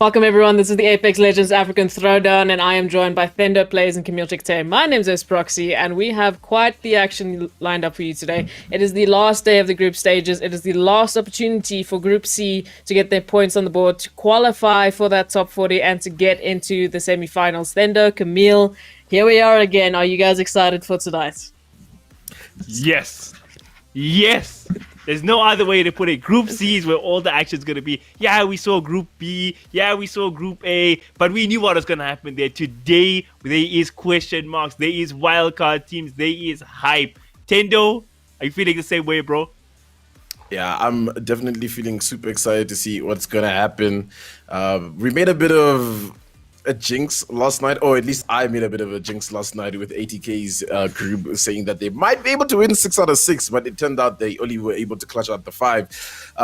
Welcome everyone, this is the Apex Legends African Throwdown and I am joined by Fender Plays and Camille Chikte. My name is Proxy and we have quite the action lined up for you today. It is the last day of the group stages. It is the last opportunity for Group C to get their points on the board, to qualify for that top 40 and to get into the semi-finals. Fender, Camille, here we are again. Are you guys excited for tonight? Yes. Yes. There's no other way to put it. Group C is where all the action's going to be. Yeah, we saw Group B. Yeah, we saw Group A. But we knew what was going to happen there. Today, there is question marks. There is wildcard teams. There is hype. Tendo, are you feeling the same way, bro? Yeah, I'm definitely feeling super excited to see what's going to happen. We made a bit of a jinx last night, or at least I made a bit of a jinx last night with ATK's group saying that they might be able to win 6 out of 6, but it turned out they only were able to clutch out the 5.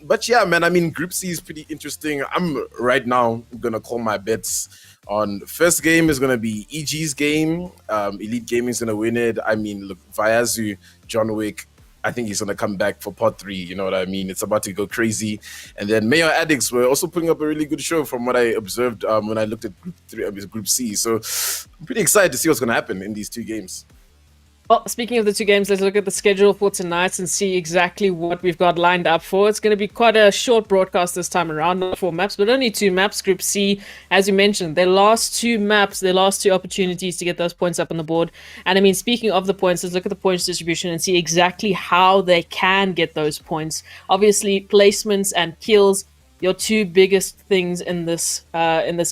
But yeah, man, I mean, Group C is pretty interesting. I'm right now gonna call my bets on first game is gonna be EG's game. Elite Gaming is gonna win it. I mean, look, Vayazu, John Wick, I think he's going to come back for part 3. You know what I mean? It's about to go crazy. And then Mayo Addicts were also putting up a really good show from what I observed when I looked at Group C. So I'm pretty excited to see what's going to happen in these 2 games. Well, speaking of the 2 games, let's look at the schedule for tonight and see exactly what we've got lined up for. It's going to be quite a short broadcast this time around, not 4 maps, but only 2 maps. Group C, as you mentioned, their last 2 maps, their last 2 opportunities to get those points up on the board. And I mean, speaking of the points, let's look at the points distribution and see exactly how they can get those points. Obviously, placements and kills, your 2 biggest things in this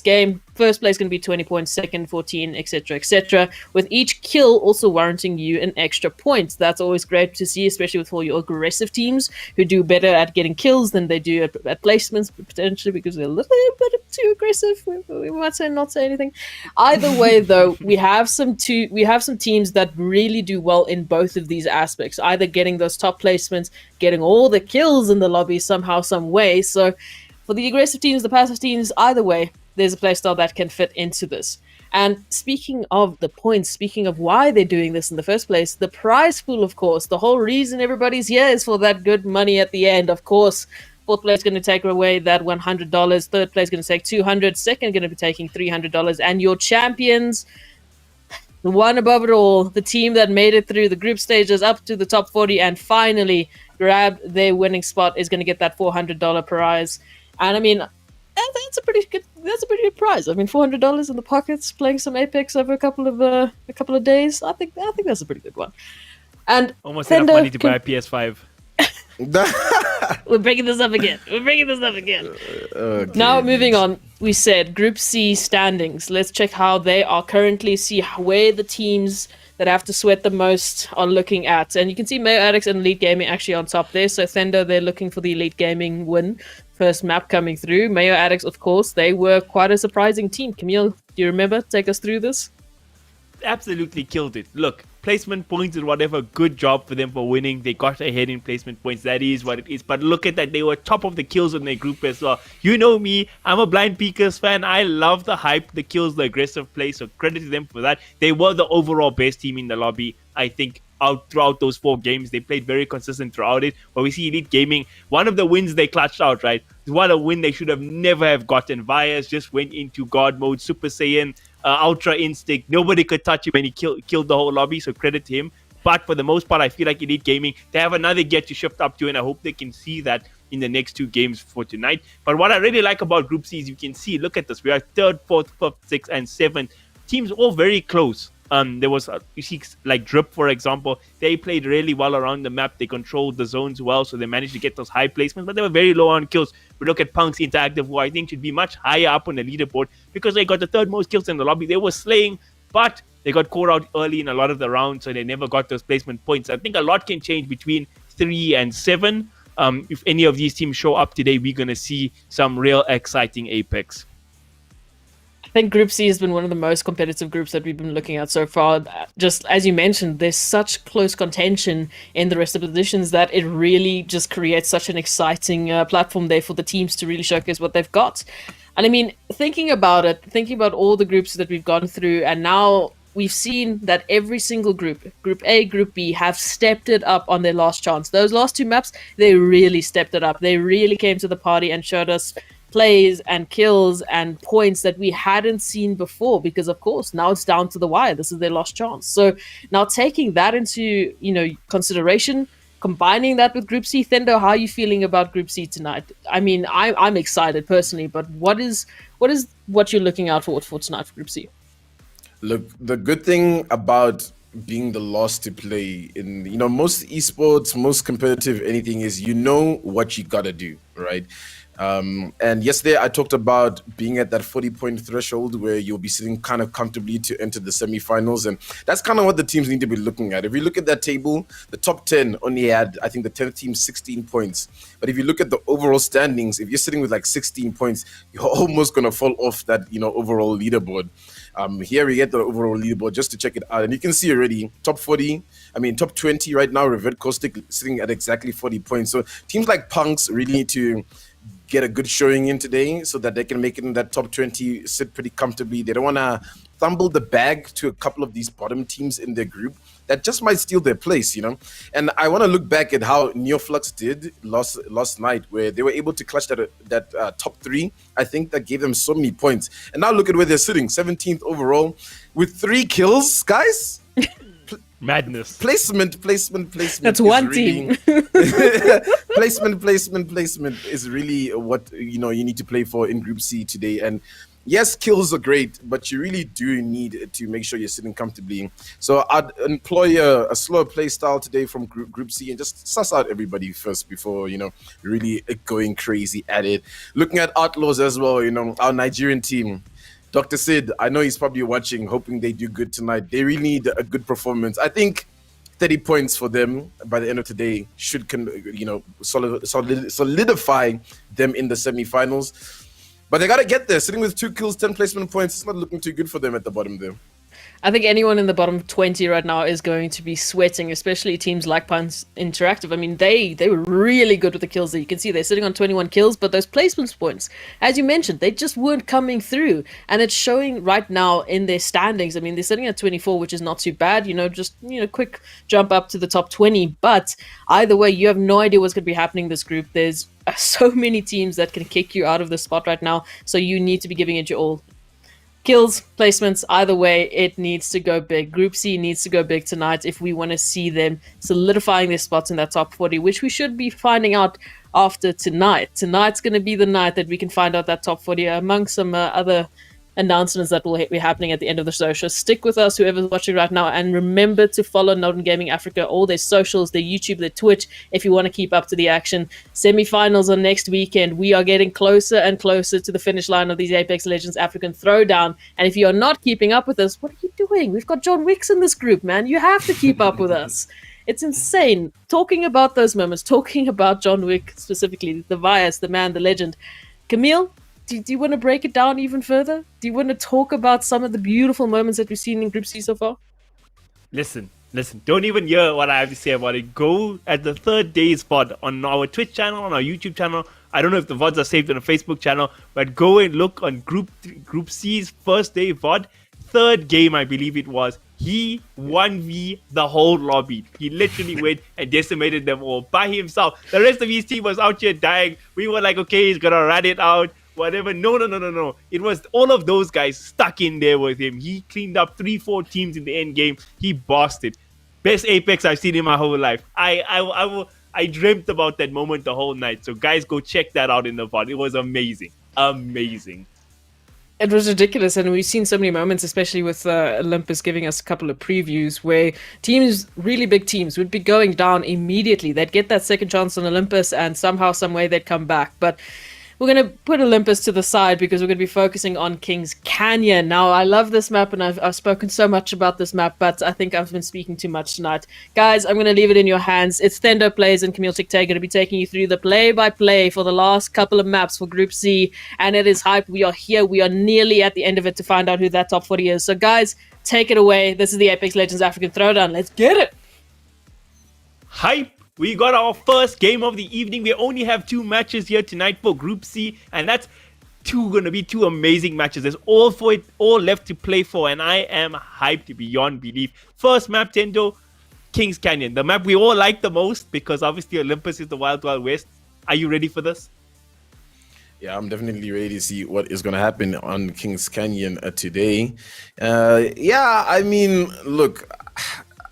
game. First place going to be 20 points, second 14, etc., etc. With each kill also warranting you an extra point. That's always great to see, especially with all your aggressive teams who do better at getting kills than they do at placements, potentially because they're a little bit too aggressive. We might say not say anything. Either way, though, we have some teams that really do well in both of these aspects, either getting those top placements, getting all the kills in the lobby somehow, some way. So for the aggressive teams, the passive teams, either way, there's a playstyle that can fit into this. And speaking of the points, speaking of why they're doing this in the first place, the prize pool, of course, the whole reason everybody's here is for that good money at the end. Of course, 4th place is going to take away that $100. 3rd place is going to take $200. 2nd going to be taking $300. And your champions, the one above it all, the team that made it through the group stages up to the top 40 and finally grabbed their winning spot, is going to get that $400 prize. And I mean, that's a pretty good prize. I mean, $400 in the pockets, playing some Apex over a couple of days. I think that's a pretty good one. And almost enough money to buy a PS5. We're bringing this up again. Now, moving on. We said Group C standings. Let's check how they are currently. See where the teams that have to sweat the most are looking at. And you can see Mayo Addicts and Elite Gaming actually on top there. So Fender, they're looking for the Elite Gaming win. First map coming through. Mayo Addicts, of course, they were quite a surprising team. Camille, do you remember? Take us through this. Absolutely killed it. Look, placement points and whatever, good job for them for winning. They got ahead in placement points. That is what it is. But look at that. They were top of the kills in their group as well. You know me. I'm a Blind Peakers fan. I love the hype, the kills, the aggressive play. So credit to them for that. They were the overall best team in the lobby, I think, out throughout those 4 games. They played very consistent throughout it. But we see Elite Gaming, one of the wins they clutched out, right? What a win they should have never have gotten. Vias just went into God mode, Super Saiyan, Ultra Instinct. Nobody could touch him and he killed the whole lobby, so credit to him. But for the most part, I feel like Elite Gaming, they have another gear to shift up to, and I hope they can see that in the next 2 games for tonight. But what I really like about Group C is you can see, look at this, we are 3rd, 4th, 5th, 6th, and 7th. Teams all very close. There was, you see, like Drip, for example, they played really well around the map. They controlled the zones well, so they managed to get those high placements, but they were very low on kills. We look at PunX Interactive, who I think should be much higher up on the leaderboard because they got the 3rd most kills in the lobby. They were slaying, but they got caught out early in a lot of the rounds, so they never got those placement points. I think a lot can change between 3 and 7. If any of these teams show up today, we're going to see some real exciting Apex. I think Group C has been one of the most competitive groups that we've been looking at so far. Just as you mentioned, there's such close contention in the rest of the positions that it really just creates such an exciting platform there for the teams to really showcase what they've got. And I mean, thinking about all the groups that we've gone through, and now we've seen that every single group, Group A, Group B, have stepped it up on their last chance. Those last 2 maps, they really stepped it up. They really came to the party and showed us plays and kills and points that we hadn't seen before, because of course now it's down to the wire. This is their last chance. So now taking that into consideration, combining that with Group C, Thendo, how are you feeling about Group C tonight? I mean, I'm excited personally, but what you're looking out for tonight for Group C? Look, the good thing about being the last to play in most esports, most competitive anything is what you gotta do, right? And yesterday I talked about being at that 40-point threshold where you'll be sitting kind of comfortably to enter the semifinals, and that's kind of what the teams need to be looking at. If you look at that table, the top 10 only had, I think, the 10th team 16 points. But if you look at the overall standings, if you're sitting with like 16 points, you're almost gonna fall off that overall leaderboard. Here we get the overall leaderboard just to check it out, and you can see already top 20 right now. Revert Caustic sitting at exactly 40 points. So teams like PunX really need to get a good showing in today so that they can make it in that top 20, sit pretty comfortably. They don't want to fumble the bag to a couple of these bottom teams in their group that just might steal their place, And I want to look back at how Neoflux did last night, where they were able to clutch that top 3. I think that gave them so many points. And now look at where they're sitting, 17th overall with 3 kills, guys. Madness. Placement. That's one team. Placement is really what you need to play for in Group C today. And yes, kills are great, but you really do need to make sure you're sitting comfortably. So I'd employ a slower play style today from Group C and just suss out everybody first before really going crazy at it. Looking at Outlaws as well, our Nigerian team. Dr. Sid, I know he's probably watching, hoping they do good tonight. They really need a good performance. I think 30 points for them by the end of today should, solidify them in the semifinals. But they got to get there. Sitting with 2 kills, 10 placement points, it's not looking too good for them at the bottom there. I think anyone in the bottom 20 right now is going to be sweating, especially teams like PunX Interactive. I mean, they were really good with the kills there. You can see they're sitting on 21 kills, but those placement points, as you mentioned, they just weren't coming through. And it's showing right now in their standings. I mean, they're sitting at 24, which is not too bad, quick jump up to the top 20. But either way, you have no idea what's going to be happening in this group. There's so many teams that can kick you out of the spot right now, so you need to be giving it your all. Kills, placements, either way, it needs to go big. Group C needs to go big tonight if we want to see them solidifying their spots in that top 40, which we should be finding out after tonight. Tonight's going to be the night that we can find out that top 40 among some other announcements that will be happening at the end of the show. So stick with us, whoever's watching right now, and remember to follow NODWIN Gaming Africa, all their socials, their YouTube, their Twitch, if you want to keep up to the action. Semi-finals are next weekend. We are getting closer and closer to the finish line of these Apex Legends African Throwdown, and if you're not keeping up with us, what are you doing? We've got John Wicks in this group, man. You have to keep up with us. It's insane. Talking about those moments, talking about John Wick specifically, the Vias, the man, the legend. Camille, do you want to break it down even further? Do you want to talk about some of the beautiful moments that we've seen in Group C so far? Listen. Don't even hear what I have to say about it. Go at the third day's VOD on our Twitch channel, on our YouTube channel. I don't know if the VODs are saved on a Facebook channel, but go and look on Group C's first day VOD. Third game, I believe it was. He 1v the whole lobby. He literally went and decimated them all by himself. The rest of his team was out here dying. We were like, okay, he's gonna rat it out. Whatever. No. It was all of those guys stuck in there with him. He cleaned up 3-4 teams in the end game. He bossed it. Best Apex I've seen in my whole life. I dreamt about that moment the whole night. So guys, go check that out in the VOD. It was amazing. It was ridiculous, and we've seen so many moments, especially with Olympus giving us a couple of previews where teams, really big teams, would be going down immediately. They'd get that second chance on Olympus, and somehow, some way, they'd come back. But we're going to put Olympus to the side because we're going to be focusing on Kings Canyon. Now, I love this map, and I've spoken so much about this map, but I think I've been speaking too much tonight. Guys, I'm going to leave it in your hands. It's Thendo Plays and Camille Tic-Tay going to be taking you through the play-by-play for the last couple of maps for Group C, and it is hype. We are here. We are nearly at the end of it to find out who that top 40 is. So, guys, take it away. This is the Apex Legends African Throwdown. Let's get it! Hype! We got our first game of the evening. We only have 2 matches here tonight for Group C, and that's going to be 2 amazing matches. There's all left to play for, and I am hyped beyond belief. First map, Tendo, Kings Canyon. The map we all like the most because obviously Olympus is the Wild Wild West. Are you ready for this? Yeah, I'm definitely ready to see what is going to happen on Kings Canyon today. Yeah, I mean, look,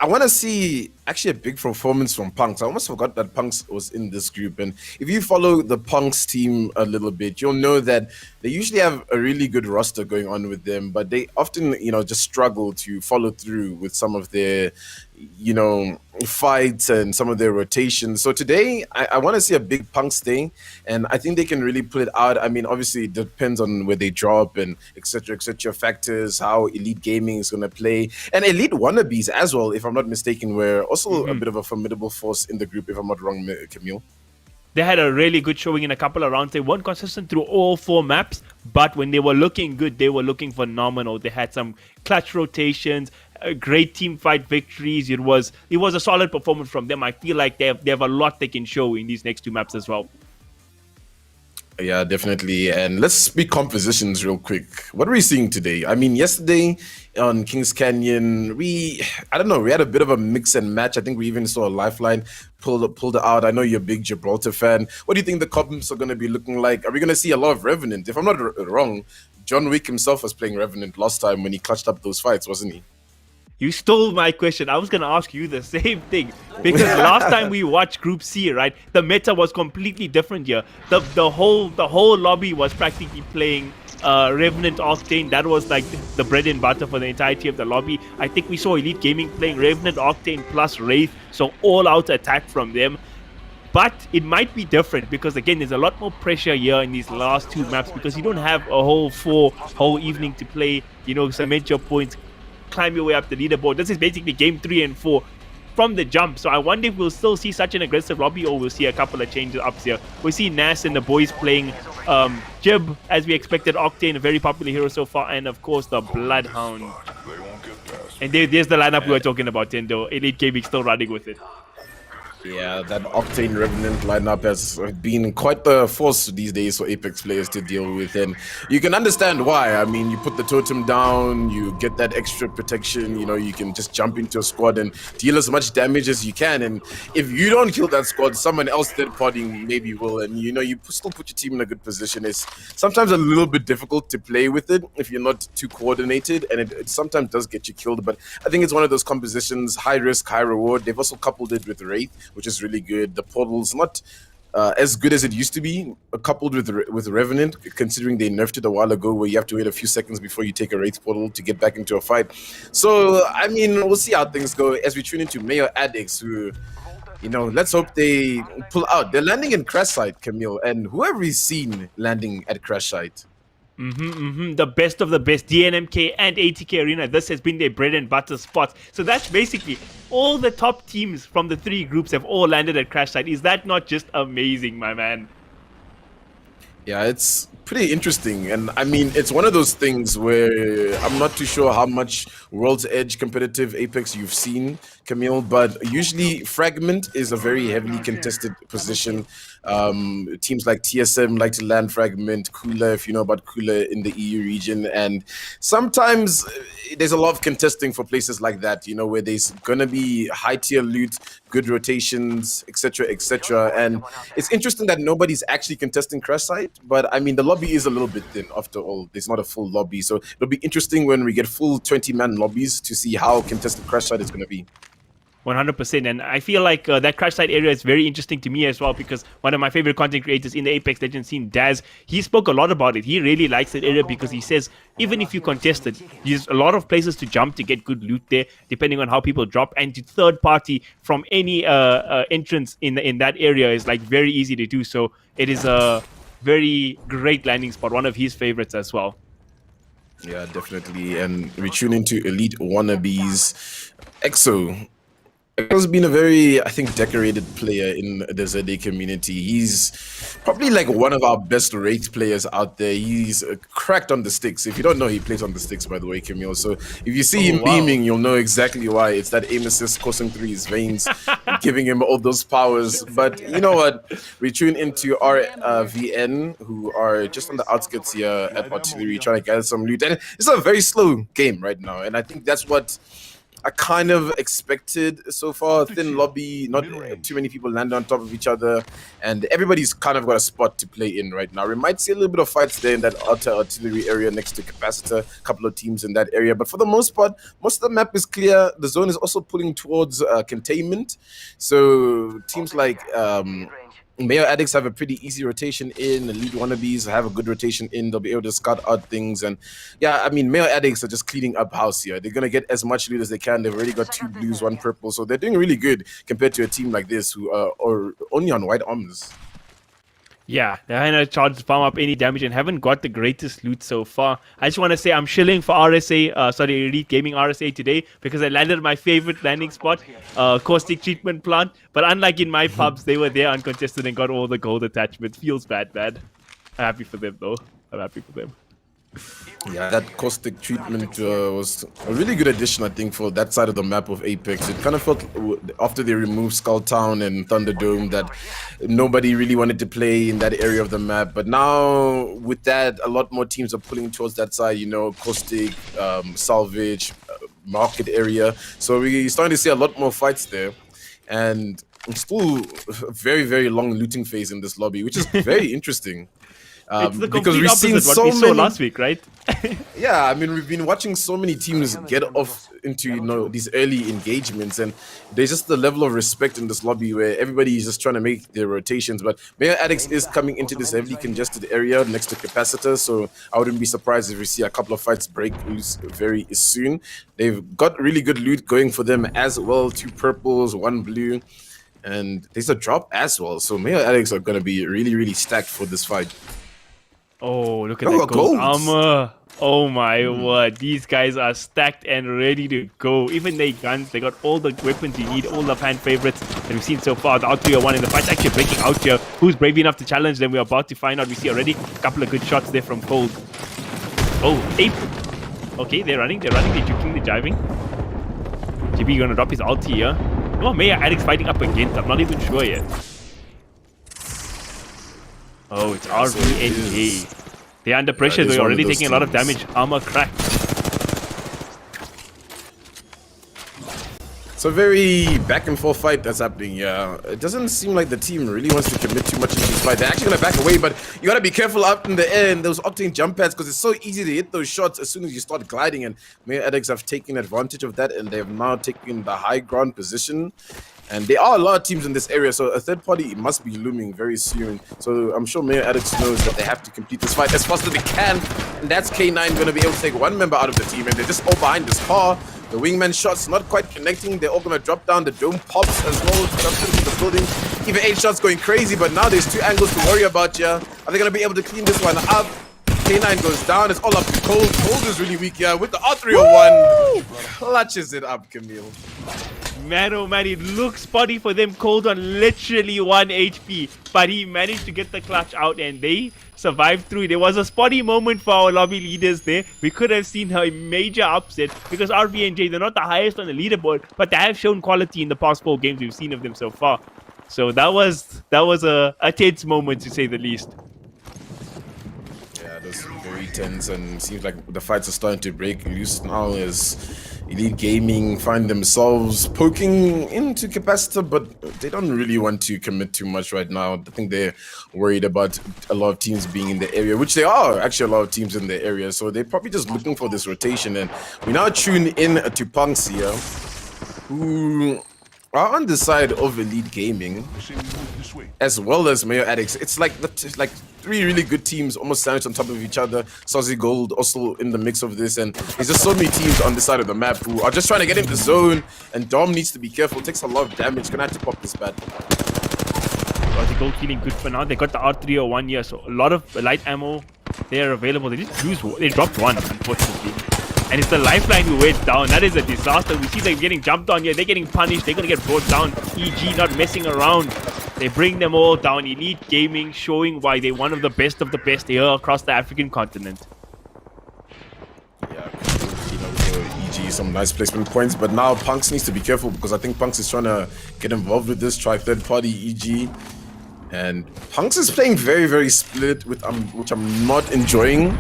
I want to see actually a big performance from PunX. I almost forgot that PunX was in this group. And if you follow the PunX team a little bit, you'll know that they usually have a really good roster going on with them, but they often, just struggle to follow through with some of their, fights and some of their rotations. So today, I want to see a big PunX thing, and I think they can really pull it out. I mean, obviously, it depends on where they drop and etc. factors, how Elite Gaming is going to play, and Elite Wannabeas as well, if I'm not mistaken, were also a bit of a formidable force in the group, if I'm not wrong, Camille. They had a really good showing in a couple of rounds. They weren't consistent through all 4 maps, but when they were looking good, they were looking phenomenal. They had some clutch rotations, great team fight victories. It was a solid performance from them. I feel like they have a lot they can show in these next 2 maps as well. Yeah, definitely. And let's speak compositions real quick. What are we seeing today? I mean, yesterday on Kings Canyon, we had a bit of a mix and match. I think we even saw a Lifeline pulled it out. I know you're a big Gibraltar fan. What do you think the comps are going to be looking like? Are we going to see a lot of Revenant? If I'm not wrong, John Wick himself was playing Revenant last time when he clutched up those fights, wasn't he? You stole my question. I was going to ask you the same thing. Because last time we watched Group C, right, the meta was completely different here. The whole lobby was practically playing Revenant Octane. That was like the bread and butter for the entirety of the lobby. I think we saw Elite Gaming playing Revenant Octane plus Wraith. So all-out attack from them. But it might be different because, again, there's a lot more pressure here in these last 2 maps because you don't have a whole evening to play, cement your points, climb your way up the leaderboard. This is basically game 3 and 4 from the jump. So I wonder if we'll still see such an aggressive lobby or we'll see a couple of changes ups here. We see Nas and the boys playing Jib as we expected. Octane, a very popular hero so far, and of course the Bloodhound. And there's the lineup we were talking about, Tendo. Elite Gaming still running with it. Yeah, that Octane Revenant lineup has been quite the force these days for Apex players to deal with, and you can understand why. I mean, you put the totem down, you get that extra protection, you can just jump into a squad and deal as much damage as you can, and if you don't kill that squad, someone else third party maybe will, and you still put your team in a good position. It's sometimes a little bit difficult to play with it if you're not too coordinated, and it sometimes does get you killed, but I think it's one of those compositions, high risk, high reward. They've also coupled it with Wraith, which is really good. The portal's not as good as it used to be, coupled with Revenant, considering they nerfed it a while ago where you have to wait a few seconds before you take a Wraith portal to get back into a fight. So, I mean, we'll see how things go as we tune into Mayo Addicts, who, let's hope they pull out. They're landing in Crash Site, Camille, and who have we seen landing at Crash Site? The best of the best, DNMK and ATK Arena. This has been their bread and butter spots. So that's basically all the top teams from the 3 groups have all landed at Crash Site. Is that not just amazing, my man? Yeah, it's pretty interesting. And I mean, it's one of those things where I'm not too sure how much World's Edge competitive Apex you've seen, Camille, but usually Fragment is a very heavily contested position. Teams like TSM like to land Fragment, Kula, if you know about Kula in the EU region, and sometimes there's a lot of contesting for places like that, where there's gonna be high tier loot, good rotations, etc. And it's interesting that nobody's actually contesting Crash Site, but I mean the lobby is a little bit thin after all. There's not a full lobby, so it'll be interesting when we get full 20-man lobbies to see how contested Crash Site is gonna be. 100%, and I feel like that Crash Site area is very interesting to me as well because one of my favorite content creators in the Apex Legends scene, Daz, he spoke a lot about it. He really likes that area because he says even if you contest it, there's a lot of places to jump to get good loot there, depending on how people drop, and to third party from any entrance in that area is like very easy to do. So it is a very great landing spot, one of his favorites as well. Yeah, definitely. And we tune into Elite Wannabeas. EXO has been a very, I think, decorated player in the ZA community. He's probably like one of our best Wraith players out there. He's cracked on the sticks. If you don't know, he plays on the sticks, by the way, Camille. So if you see him beaming, you'll know exactly why. It's that aim assist coursing through his veins, giving him all those powers. But you know what? We tune into our VN, who are just on the outskirts here at Artillery, trying to gather some loot. And it's a very slow game right now. And I think that's what I kind of expected so far. Thin lobby, not too many people land on top of each other, and everybody's kind of got a spot to play in right now. We might see a little bit of fights there in that outer artillery area next to Capacitor, a couple of teams in that area, but for the most part, most of the map is clear. The zone is also pulling towards containment, so teams like Mayo Addicts have a pretty easy rotation in. Elite Wannabeas have a good rotation in. They'll be able to scout out things. And yeah, I mean, Mayo Addicts are just cleaning up house here. They're going to get as much loot as they can. They've already got 2 blues, 1 purple. So they're doing really good compared to a team like this who are only on white armors. Yeah, they haven't had a chance to farm up any damage and haven't got the greatest loot so far. I just want to say I'm shilling for Elite Gaming RSA today because I landed my favorite landing spot, caustic treatment plant. But unlike in my pubs, they were there uncontested and got all the gold attachments. Feels bad. I'm happy for them though. I'm happy for them. Yeah, that caustic treatment was a really good addition, I think, for that side of the map of Apex. It kind of felt, after they removed Skull Town and Thunderdome, that nobody really wanted to play in that area of the map. But now, with that, a lot more teams are pulling towards that side, you know, caustic, salvage, market area. So we're starting to see a lot more fights there. And it's still a very, very long looting phase in this lobby, which is very interesting. It's the because complete we've opposite seen what so we saw many last week, right? Yeah, I mean, we've been watching so many teams get off into these early engagements, and there's just the level of respect in this lobby where everybody is just trying to make their rotations. But Mayo Addicts is coming into this heavily congested area next to Capacitor, so I wouldn't be surprised if we see a couple of fights break loose very soon. They've got really good loot going for them as well, 2 purples, 1 blue, and there's a drop as well. So Mayo Addicts are going to be really, really stacked for this fight. Oh, look at that gold armor. Oh my word. These guys are stacked and ready to go. Even their guns, they got all the weapons you need, all the fan favorites that we've seen so far. The R301 and the fight's actually breaking out here. Who's brave enough to challenge them? We're about to find out. We see already a couple of good shots there from Cold. Oh, Ape. Okay, they're running. They're juking, they're jiving. GB gonna drop his ulti here. Oh, Mayo Addicts fighting up against. I'm not even sure yet. Oh, it's RVNJ. They're under pressure. They're already taking a lot of damage. Armor cracked. It's a very back and forth fight that's happening. Yeah, it doesn't seem like the team really wants to commit too much into this fight. They're actually gonna back away, but you gotta be careful up in the air and those octane jump pads because it's so easy to hit those shots as soon as you start gliding. And Mayo Addicts have taken advantage of that, and they have now taken the high ground position. And there are a lot of teams in this area, so a third party must be looming very soon. So I'm sure Mayo Addicts knows that they have to complete this fight as fast as they can. And that's K9 going to be able to take 1 member out of the team. And they're just all behind this car. The wingman shots not quite connecting. They're all going to drop down. The dome pops as well. Jumps into the building. Even 8 shots going crazy, but now there's 2 angles to worry about here. Are they going to be able to clean this one up? K9 goes down. It's all up to Cold. Cold is really weak here with the R301. Clutches it up, Camille. Man, oh man, it looks spotty for them. Cold on literally 1 HP. But he managed to get the clutch out and they survived through. There was a spotty moment for our lobby leaders there. We could have seen a major upset because RVNJ, they're not the highest on the leaderboard, but they have shown quality in the past 4 games we've seen of them so far. So that was a tense moment to say the least. Yeah, that's very tense, and it seems like the fights are starting to break loose now as Elite Gaming find themselves poking into Capacitor, but they don't really want to commit too much right now. I think they're worried about a lot of teams being in the area, which they are actually a lot of teams in the area, so they're probably just looking for this rotation. And we now tune in to PunX here, who are on the side of Elite Gaming as well as Mayo Addicts. It's like 3 really good teams almost sandwiched on top of each other. Swazi Gold also in the mix of this, and there's just so many teams on this side of the map who are just trying to get in the zone, and Dom needs to be careful. Takes a lot of damage. Gonna have to pop this bad. Swazi Gold feeling good for now. They got the R301 here, so a lot of light ammo there available. They just they dropped 1, unfortunately. And it's the lifeline who went down. That is a disaster. We see them getting jumped on here. They're getting punished. They're going to get brought down. EG not messing around. They bring them all down. Elite Gaming showing why they're one of the best here across the African continent. Yeah, EG, some nice placement points. But now PunX needs to be careful because I think PunX is trying to get involved with this, try third party EG. And PunX is playing very, very split, which I'm not enjoying.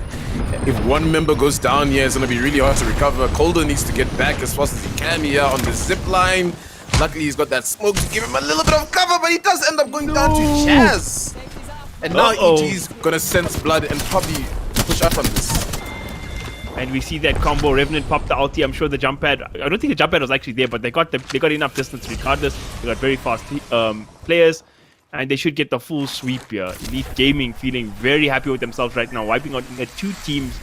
If 1 member goes down here, it's going to be really hard to recover. Colder needs to get back as fast as he can here on the zip line. Luckily, he's got that smoke to give him a little bit of cover, but he does end up going down to Chaz. And now EG's gonna sense blood and probably push up on this. And we see that combo. Revenant popped the ulti. I'm sure the jump pad. I don't think the jump pad was actually there, but they got enough distance regardless. They got very fast players, and they should get the full sweep here. Elite Gaming feeling very happy with themselves right now, wiping out the 2 teams,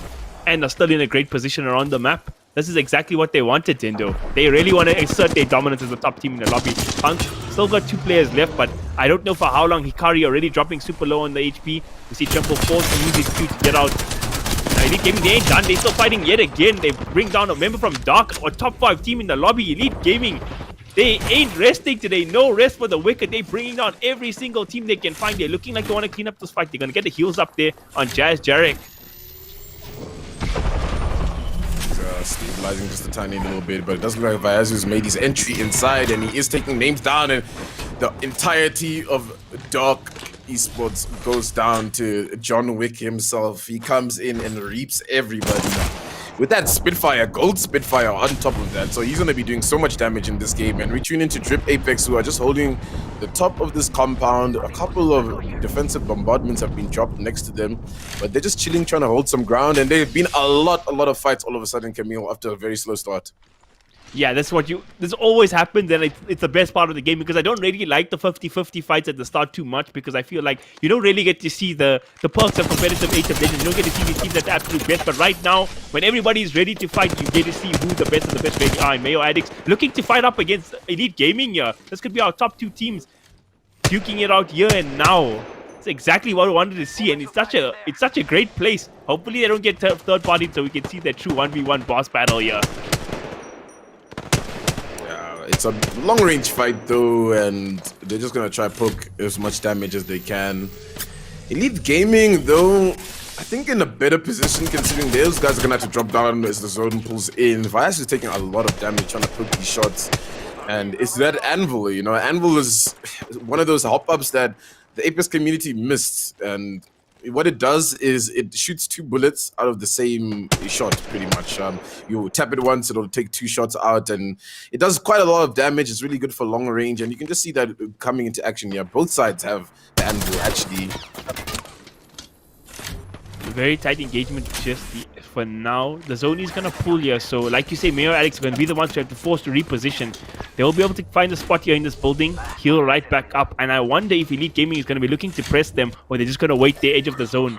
and are still in a great position around the map. This is exactly what they wanted, Tendo. They really want to assert their dominance as the top team in the lobby. PunX still got 2 players left, but I don't know for how long. Hikari already dropping super low on the HP. We see Triple forced to use his Q to get out. Elite Gaming, they ain't done. They're still fighting yet again. They bring down a member from Dark, or top 5 team in the lobby. Elite Gaming, they ain't resting today. No rest for the Wicked. They're bringing down every single team they can find. They're looking like they want to clean up this fight. They're going to get the heals up there on Jazz Jarek. Stabilizing just a tiny little bit, but it does look like Vayazu's made his entry inside, and he is taking names down, and the entirety of Dark Esports goes down to John Wick himself. He comes in and reaps everybody with that Spitfire, gold Spitfire on top of that. So he's going to be doing so much damage in this game. And we tune into Drip Apex, who are just holding the top of this compound. A couple of defensive bombardments have been dropped next to them, but they're just chilling, trying to hold some ground. And there've been a lot of fights all of a sudden, Camille, after a very slow start. Yeah, this always happens, and it's the best part of the game, because I don't really like the 50-50 fights at the start too much, because I feel like you don't really get to see the perks of competitive Apex Legends. You don't get to see the teams at the absolute best, but right now, when everybody is ready to fight, you get to see who the best of the best really are. And Mayo Addicts looking to fight up against Elite Gaming here. This could be our top 2 teams duking it out here and now. It's exactly what we wanted to see, and it's such a great place. Hopefully they don't get third party, so we can see that true 1v1 boss battle here. It's a long-range fight, though, and they're just going to try poke as much damage as they can. Elite Gaming, though, I think in a better position, considering those guys are going to have to drop down as the zone pulls in. Vyas is taking a lot of damage trying to poke these shots. And it's that Anvil, you know. Anvil is one of those hop-ups that the Apex community missed, and what it does is it shoots 2 bullets out of the same shot, pretty much. You tap it once, it'll take 2 shots out, and it does quite a lot of damage. It's really good for long range, and you can just see that coming into action here. Both sides have the Anvil, actually. Very tight engagement just for now. The zone is going to pull here, so like you say, Mayo Addicts are going to be the ones who have to force to reposition. They will be able to find a spot here in this building, heal right back up, and I wonder if Elite Gaming is going to be looking to press them, or they're just going to wait the edge of the zone.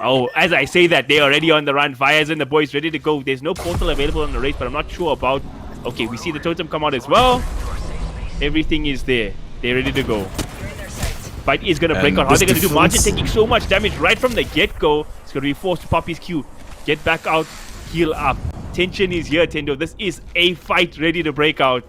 Oh, as I say that, they're already on the run. Fires and the boys ready to go. There's no portal available on the race, but I'm not sure about... Okay, we see the totem come out as well. Everything is there. They're ready to go. Fight is going to break out. How are they going to do? Margin taking so much damage right from the get-go. It's going to be forced to pop his Q. Get back out. Heal up. Tension is here, Tendo. This is a fight ready to break out.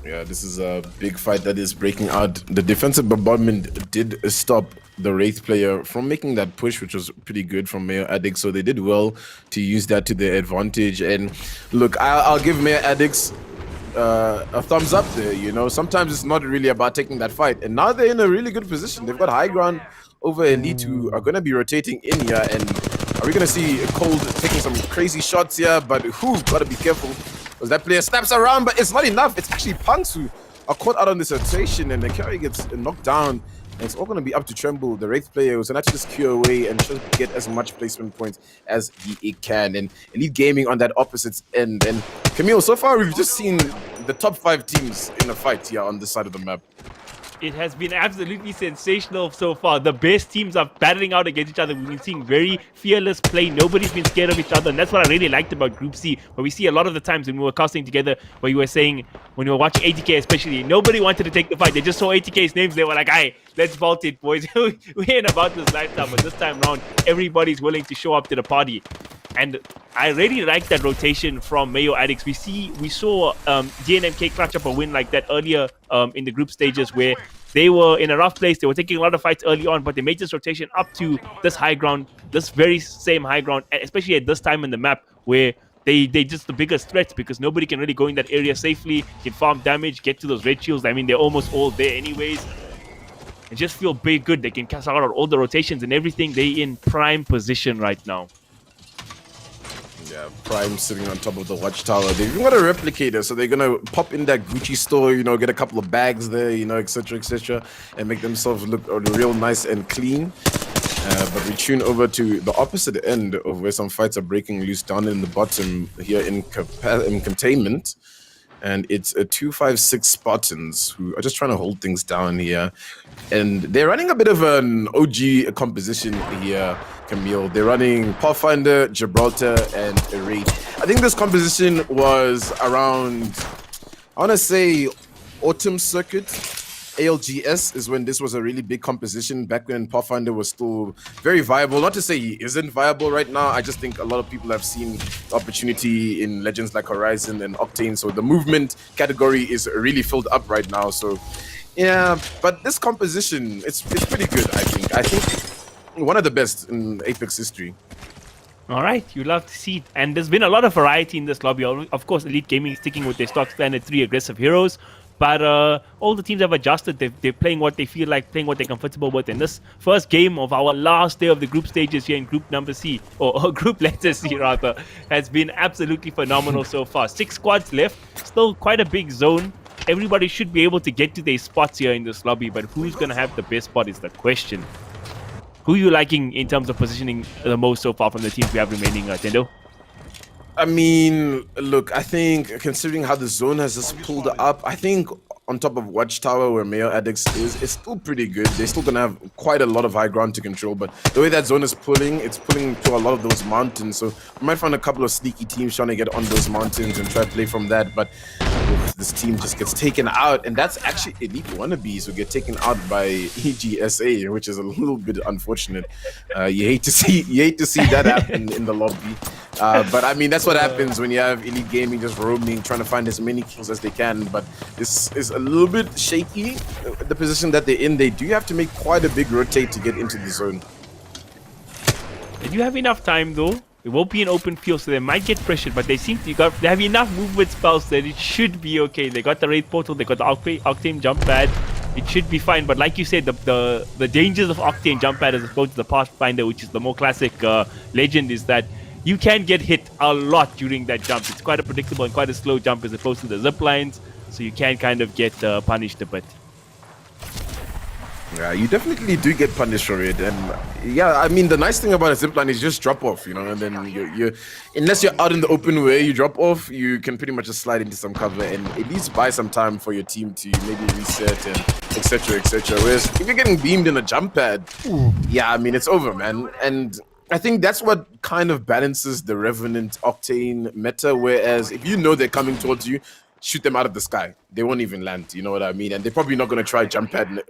Yeah, this is a big fight that is breaking out. The defensive bombardment did stop the Wraith player from making that push, which was pretty good from Mayo Addicts. So they did well to use that to their advantage. And look, I'll give Mayo Addicts a thumbs up there. You know, sometimes it's not really about taking that fight, and now they're in a really good position. They've got high ground over Elite, who are going to be rotating in here, and are we going to see Cold taking some crazy shots here? But who got to be careful, because that player snaps around, but it's not enough. It's actually PunX who are caught out on this rotation, and the carry gets knocked down. And it's all going to be up to Tremble, the Wraith player, who's going to just queue away and just get as much placement points as he can. And Elite Gaming on that opposite end. And Camille, so far we've just seen the top 5 teams in a fight here on this side of the map. It has been absolutely sensational so far. The best teams are battling out against each other. We've been seeing very fearless play. Nobody's been scared of each other, and that's what I really liked about Group C, where we see a lot of the times when we were casting together, where you were saying, when you were watching ATK especially, nobody wanted to take the fight. They just saw ATK's names. They were like, "Hey, let's vault it, boys." We ain't about this lifestyle, but this time around, everybody's willing to show up to the party. And I really like that rotation from Mayo Addicts. We saw DNMK clutch up a win like that earlier in the group stages, where they were in a rough place. They were taking a lot of fights early on, but they made this rotation up to this high ground, this very same high ground, especially at this time in the map, where they just the biggest threats, because nobody can really go in that area safely, can farm damage, get to those red shields. I mean, they're almost all there anyways. And just feel big good. They can cast out all the rotations and everything. They in prime position right now. Yeah, Prime sitting on top of the watchtower. They've even got a replicator, so they're gonna pop in that Gucci store, you know, get a couple of bags there, you know, etc., etc., and make themselves look real nice and clean. But we tune over to the opposite end of where some fights are breaking loose down in the bottom here in containment. And it's a 256 Spartans who are just trying to hold things down here. And they're running a bit of an OG composition here, Camille. They're running Pathfinder, Gibraltar, and Raid. I think this composition was around, I want to say, Autumn Circuit. ALGS is when this was a really big composition, back when Pathfinder was still very viable. Not to say he isn't viable right now. I just think a lot of people have seen the opportunity in legends like Horizon and Octane. So the movement category is really filled up right now. So yeah, but this composition, it's pretty good, I think. I think one of the best in Apex history. All right, you love to see it. And there's been a lot of variety in this lobby. Of course, Elite Gaming is sticking with their stock standard 3 aggressive heroes. But all the teams have adjusted. They're playing what they feel like, playing what they're comfortable with. And this first game of our last day of the group stages here in group number C, or group letter C rather, has been absolutely phenomenal so far. 6 squads left, still quite a big zone. Everybody should be able to get to their spots here in this lobby, but who's going to have the best spot is the question. Who are you liking in terms of positioning the most so far from the teams we have remaining, Tendo? I mean, look, I think considering how the zone has just pulled up, I think on top of Watchtower where Mayo Addicts is, it's still pretty good. They're still going to have quite a lot of high ground to control, but the way that zone is pulling, it's pulling to a lot of those mountains. So we might find a couple of sneaky teams trying to get on those mountains and try to play from that, but this team just gets taken out, and that's actually Elite Wannabeas who get taken out by EGSA, which is a little bit unfortunate. You hate to see that happen in the lobby. But I mean, that's what happens when you have Elite Gaming just roaming, trying to find as many kills as they can. But this is a little bit shaky, the position that they're in. They do have to make quite a big rotate to get into the zone. They do have enough time though. It won't be an open field, so they might get pressured, but they seem to they have enough movement spells that it should be okay. They got the raid portal, they got the Octane jump pad. It should be fine, but like you said, the dangers of Octane jump pad as opposed to the Pathfinder, which is the more classic legend, is that you can get hit a lot during that jump. It's quite a predictable and quite a slow jump as opposed to the zip lines, so you can kind of get punished a bit. Yeah, you definitely do get punished for it, and yeah, I mean the nice thing about a zipline is just drop off, you know, and then you unless you're out in the open where you drop off, you can pretty much just slide into some cover and at least buy some time for your team to maybe reset and etc. etc. Whereas if you're getting beamed in a jump pad, yeah, I mean it's over, man. And I think that's what kind of balances the Revenant Octane meta. Whereas if you know they're coming towards you, shoot them out of the sky. They won't even land, you know what I mean? And they're probably not going to try jump pad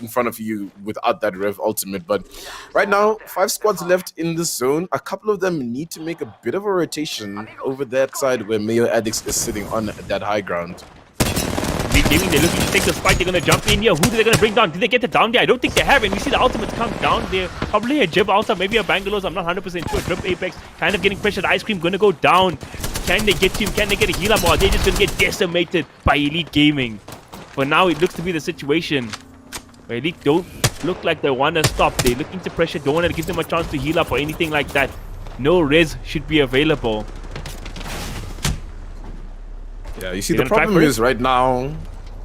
in front of you without that Rev ultimate. But right now, 5 squads left in the zone. A couple of them need to make a bit of a rotation over that side where Mayo Addicts is sitting on that high ground. Gaming, they're looking to take the spike. They're going to jump in here. Who are they going to bring down? Did they get it down there? I don't think they have. And we see the ultimates come down there. Probably a Jib Alta, maybe a Bangalores. I'm not 100% sure. Drip Apex kind of getting pressured. Ice Cream going to go down. Can they get him? Can they get a heal up? Or are they just going to get decimated by Elite Gaming? For now, it looks to be the situation where Elite don't look like they want to stop. They're looking to pressure. Don't want to give them a chance to heal up or anything like that. No res should be available. Yeah, you see, the problem is right now,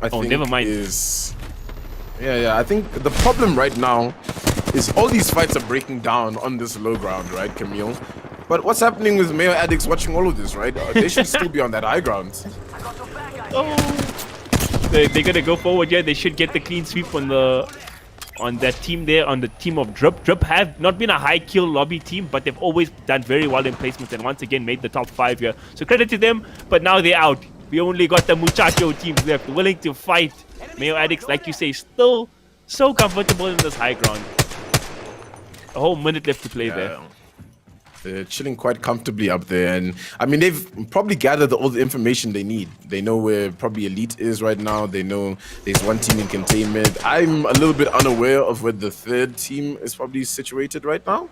I think never mind. I think the problem right now is all these fights are breaking down on this low ground, right, Camille? But what's happening with Mayo Addicts watching all of this, right? They should still be on that high ground. They're gonna go forward, yeah. They should get the clean sweep on that team there, on the team of Drip. Drip have not been a high kill lobby team, but they've always done very well in placements and once again made the top 5 here. So credit to them, but now they're out. We only got the Muchacho teams left, willing to fight. Mayo Addicts, like you say, still so comfortable in this high ground. A whole minute left to play there. They're chilling quite comfortably up there, and I mean they've probably gathered all the information they need. They know where probably Elite is right now. They know there's one team in containment. I'm a little bit unaware of where the third team is probably situated right now.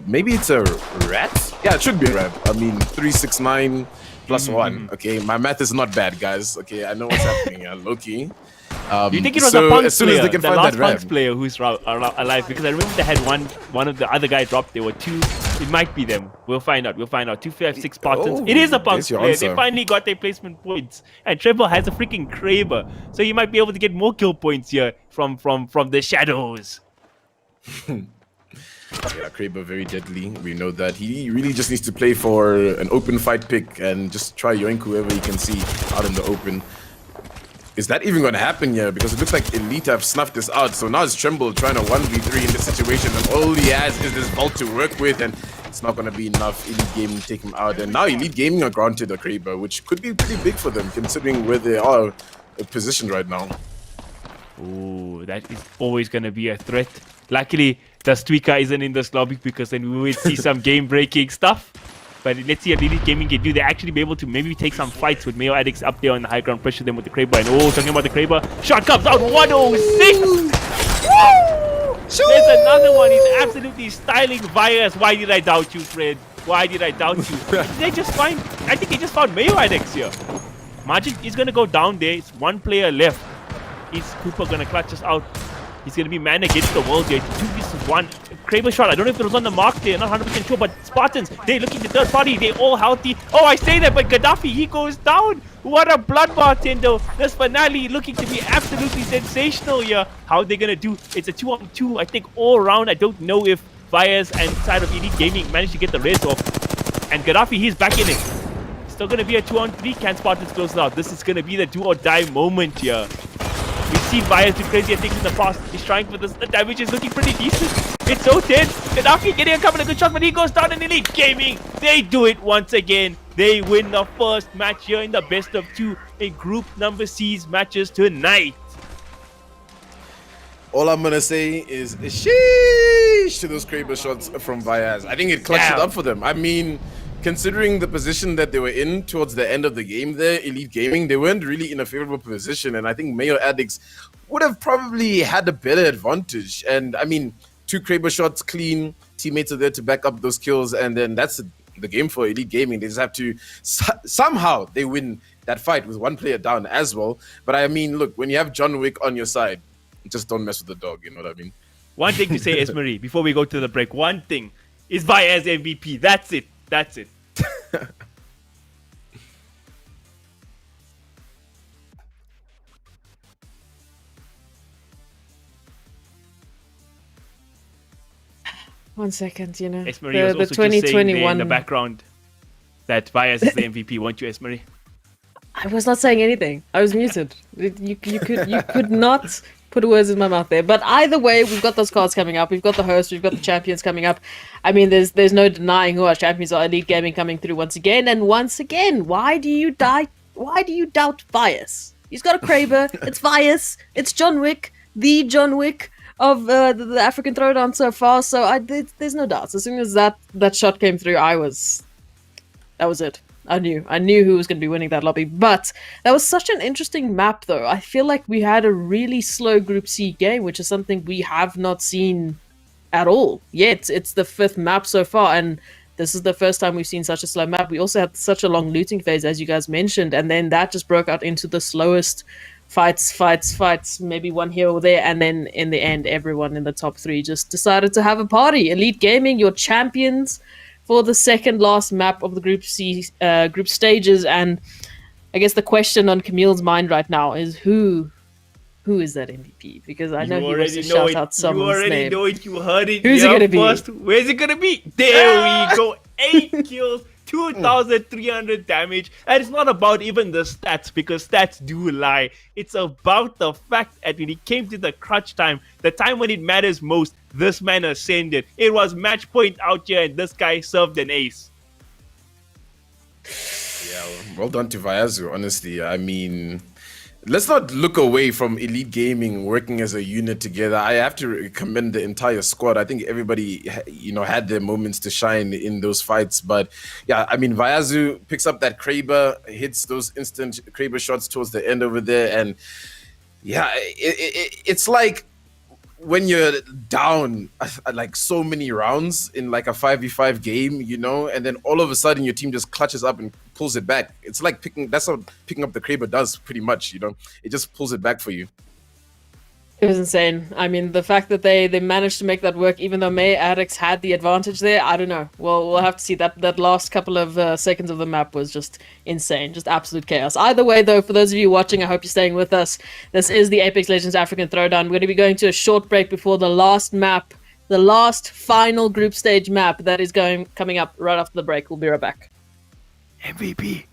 Maybe it's a rat? Yeah, it should be a rat. I mean 369 plus 1. Okay, my math is not bad, guys. Okay, I know what's happening. Low-key. Do you think it was a PunX as soon as they can the find last that PunX player who's alive? Because I remember they had one of the other guy dropped. There were 2 It might be them. We'll find out. 256 Spartans. Oh, It is a PunX there's your player. They answer. finally got their placement points. And Trevor has a freaking Kraber. So he might be able to get more kill points here from the shadows. Yeah, Kraber very deadly. We know that. He really just needs to play for an open fight pick and just try yoink whoever he can see out in the open. Is that even going to happen here? Because it looks like Elite have snuffed this out. So now it's Tremble trying to 1v3 in this situation. And all he has is this vault to work with. And it's not going to be enough. Elite Gaming take him out. And now Elite Gaming are granted a Kraber, which could be pretty big for them considering where they are positioned right now. Ooh, that is always going to be a threat. Luckily, the Tweaker isn't in this lobby because then we would see some game-breaking stuff. But let's see what Elite Gaming can do. They actually be able to maybe take some fights with Mayo Addicts up there on the high ground, pressure them with the Kraber. And talking about the Kraber, shot comes out 106. Woo! There's another one. He's absolutely styling Virus. Why did I doubt you, Fred? Why did I doubt you? They just find. I think they just found Mayo Addicts here. Margin is gonna go down there. It's one player left. Is Cooper gonna clutch us out? He's going to be man against the world here. 2v1. Kraber shot. I don't know if it was on the mark there. Not 100% sure. But Spartans, they're looking to third party. They're all healthy. Oh, I say that, but Gaddafi, he goes down. What a bloodbath, Tendo. This finale looking to be absolutely sensational here. How are they going to do? It's a 2-on-2, I think, all around. I don't know if Vyers and side of Elite Gaming managed to get the res off. And Gaddafi, he's back in it. Still going to be a 2-on-3. Can Spartans close it out? This is going to be the do or die moment here. We've seen Vyers do crazy things in the past. He's trying for this. The damage is looking pretty decent. It's so tense. Gaddafi getting a couple of good shots, but he goes down in Elite Gaming. They do it once again. They win the first match here in the best of 2 in group number C's matches tonight. All I'm going to say is sheesh to those Kraber shots from Vyers. I think it clutched it up for them. I mean, considering the position that they were in towards the end of the game there, Elite Gaming, they weren't really in a favorable position. And I think Mayo Addicts would have probably had a better advantage. And I mean, 2 Kraber shots clean, teammates are there to back up those kills. And then that's the game for Elite Gaming. They just have to, somehow they win that fight with 1 player down as well. But I mean, look, when you have John Wick on your side, just don't mess with the dog, you know what I mean? One thing to say, Esmery, before we go to the break, one thing is Vyers MVP. That's it. That's it. One second, you know. Esmery was the also just saying there in 2021 the background that Vyers is the MVP, weren't you, Esmery? I was not saying anything. I was muted. You could not put words in my mouth there. But either way, we've got those cards coming up. We've got the host. We've got the champions coming up. I mean, there's no denying who our champions are. Elite Gaming coming through once again. And once again, why do you doubt Vyers? He's got a Kraber. It's Vyers. It's John Wick, the John Wick of the African Throwdown so far. So there's no doubts. As soon as that shot came through, that was it. I knew who was going to be winning that lobby. But that was such an interesting map, though. I feel like we had a really slow Group C game, which is something we have not seen at all yet. It's the 5th map so far, and this is the first time we've seen such a slow map. We also had such a long looting phase, as you guys mentioned, and then that just broke out into the slowest fights, maybe one here or there, and then in the end, everyone in the top 3 just decided to have a party. Elite Gaming, your champions for the second last map of the Group C group stages. And I guess the question on Camille's mind right now is who is that MVP? Because I know he wants to shout out someone's name. You already know it. You heard it. Who's it going to be? Where's it going to be? There we go. 8 kills. 2,300 damage. And it's not about even the stats, because stats do lie. It's about the fact that when it came to the crunch time, the time when it matters most, this man ascended. It was match point out here, and this guy served an ace. Yeah, well done to Vyazu, honestly. I mean, let's not look away from Elite Gaming working as a unit together. I have to commend the entire squad. I think everybody, had their moments to shine in those fights. But yeah, I mean, Vyazu picks up that Kraber, hits those instant Kraber shots towards the end over there. And yeah, it's like when you're down like so many rounds in like a 5v5 game, and then all of a sudden your team just clutches up and pulls it back. It's like that's what picking up the Kraber does pretty much, it just pulls it back for you. It was insane. I mean, the fact that they managed to make that work, even though May Addicts had the advantage there, I don't know. Well, we'll have to see. That last couple of seconds of the map was just insane, just absolute chaos. Either way, though, for those of you watching, I hope you're staying with us. This is the Apex Legends African Throwdown. We're going to be going to a short break before the last map, the last final group stage map that is coming up right after the break. We'll be right back. MVP.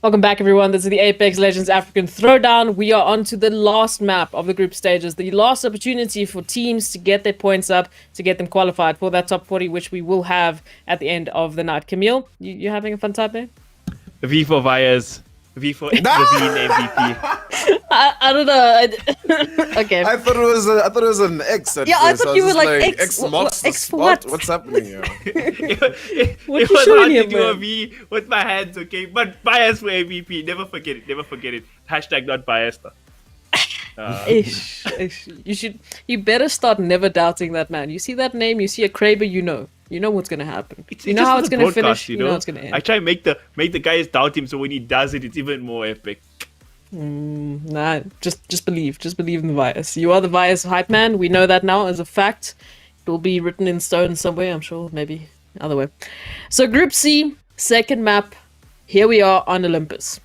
Welcome back, everyone. This is the Apex Legends African Throwdown. We are on to the last map of the group stages, the last opportunity for teams to get their points up, to get them qualified for that top 40, which we will have at the end of the night. Camille, you having a fun time there? V for Vias. V for Extravine MVP. I don't know. Okay. I thought it was an X. At Yeah, I first. thought you were was like, just X. marks the X for spot. what? What's happening here? It What was you showing hard to him, do a man? V with my hands, okay? But bias for MVP. Never forget it. Never forget it. Hashtag not biased. Ish. You better start never doubting that man. You see that name, you see a Kraber, you know what's gonna happen. You know just how for it's the gonna broadcast, finish. You know how it's gonna end. I try and make the guys doubt him, so when he does it, it's even more epic. Nah, just believe in the Vias. You are the Vias hype man. We know that now as a fact. It will be written in stone somewhere, I'm sure, maybe other way. So Group C, second map. Here we are on Olympus.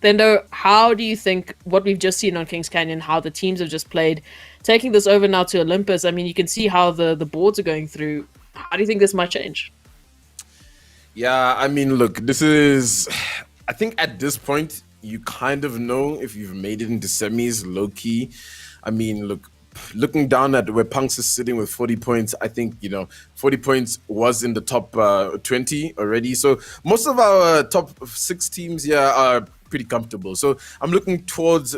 Thendo, how do you think what we've just seen on Kings Canyon, how the teams have just played, taking this over now to Olympus? I mean, you can see how the boards are going through. How do you think this might change? Yeah, I mean, look, this is. I think at this point, you kind of know if you've made it into semis, low key. I mean, looking down at where PunX is sitting with 40 points, I think, 40 points was in the top 20 already. So most of our top 6 teams here are pretty comfortable. So I'm looking towards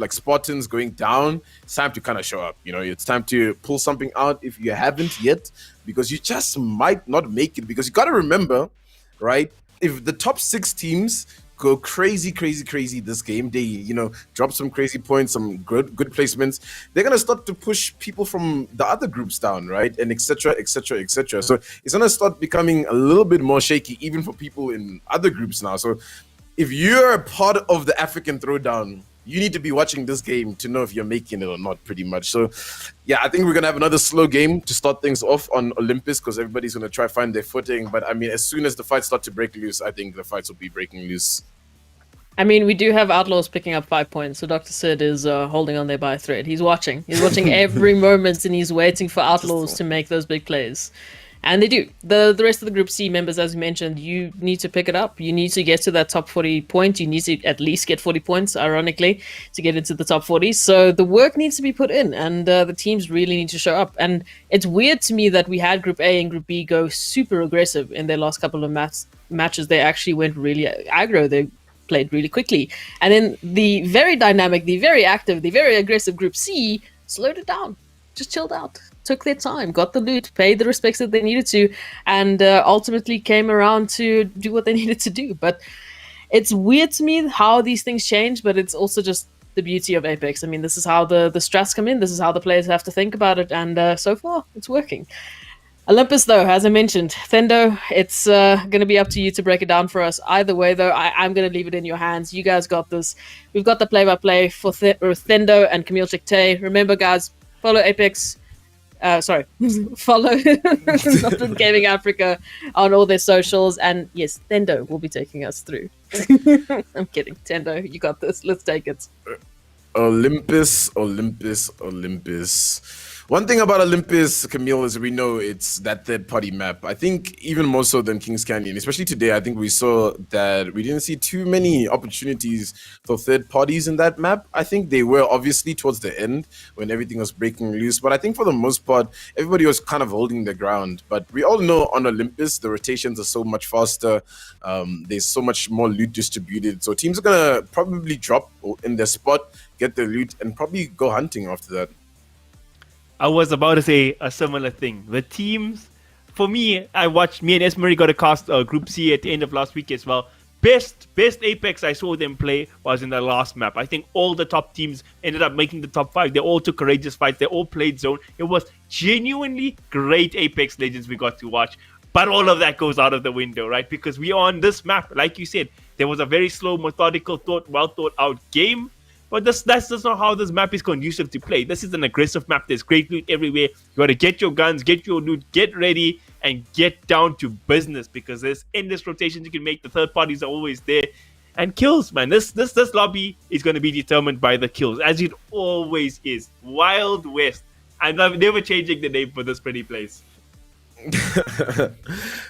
Spartans going down. It's time to kind of show up. It's time to pull something out if you haven't yet, because you just might not make it. Because you got to remember, right? If the top 6 teams go crazy this game, they drop some crazy points, some good placements, they're gonna start to push people from the other groups down, right? And etc. So it's gonna start becoming a little bit more shaky even for people in other groups now. So if you're a part of the African Throwdown, you need to be watching this game to know if you're making it or not, pretty much. So yeah, I think we're gonna have another slow game to start things off on Olympus, because everybody's gonna try find their footing. But I mean, as soon as the fights start to break loose, I think the fights will be breaking loose. I mean, we do have Outlaws picking up 5 points, so Dr. Sid is holding on there by a thread. He's watching every moment, and he's waiting for Outlaws to make those big plays. And they do. The rest of the Group C members, as we mentioned, you need to pick it up. You need to get to that top 40 point. You need to at least get 40 points, ironically, to get into the top 40. So the work needs to be put in, and the teams really need to show up. And it's weird to me that we had Group A and Group B go super aggressive in their last couple of matches. They actually went really aggro. They played really quickly. And then the very dynamic, the very active, the very aggressive Group C slowed it down. Just chilled out. Took their time, got the loot, paid the respects that they needed to, and ultimately came around to do what they needed to do. But it's weird to me how these things change, but it's also just the beauty of Apex. I mean, this is how the strats come in. This is how the players have to think about it, and so far, it's working. Olympus, though, as I mentioned, Thendo, it's going to be up to you to break it down for us. Either way, though, I'm going to leave it in your hands. You guys got this. We've got the play-by-play for Thendo and Camille Chikte. Remember, guys, follow Apex. Follow NODWIN Gaming Africa on all their socials. And yes, Thendo will be taking us through. I'm kidding. Thendo, you got this. Let's take it. Olympus. One thing about Olympus, Camille, is we know it's that third-party map. I think even more so than Kings Canyon, especially today, I think we saw that we didn't see too many opportunities for third parties in that map. I think they were obviously towards the end when everything was breaking loose. But I think for the most part, everybody was kind of holding their ground. But we all know on Olympus, the rotations are so much faster. There's so much more loot distributed. So teams are going to probably drop in their spot, get the loot, and probably go hunting after that. I was about to say a similar thing. The teams, for me, I watched, me and Esmery got a cast Group C at the end of last week as well. Best Apex I saw them play was in the last map. I think all the top teams ended up making the top 5. They all took courageous fights. They all played zone. It was genuinely great Apex Legends we got to watch. But all of that goes out of the window, right? Because we are on this map, like you said, there was a very slow, methodical, well thought out game. But that's just not how this map is conducive to play. This is an aggressive map. There's great loot everywhere. You got to get your guns, get your loot, get ready, and get down to business, because there's endless rotations you can make. The third parties are always there. And kills, man. This lobby is going to be determined by the kills, as it always is. Wild West. I'm never changing the name for this pretty place.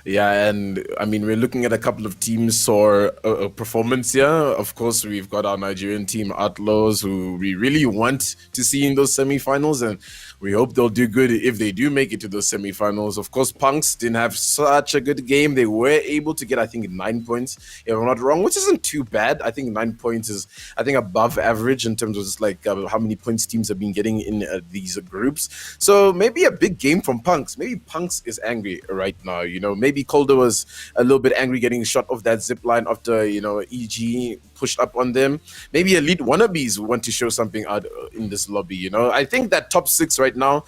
Yeah, and I mean, we're looking at a couple of teams for a performance here. Of course, we've got our Nigerian team, Outlaws, who we really want to see in those semifinals, and we hope they'll do good if they do make it to those semifinals. Of course, PunX didn't have such a good game. They were able to get, I think, 9 points, if I'm not wrong, which isn't too bad. I think 9 points is, I think, above average in terms of just like how many points teams have been getting in these groups. So maybe a big game from PunX. Maybe PunX is angry right now. You know, maybe Calder was a little bit angry getting shot off that zip line after, you know, EG pushed up on them. Maybe Elite Wannabeas want to show something out in this lobby. You know, I think that top 6 right now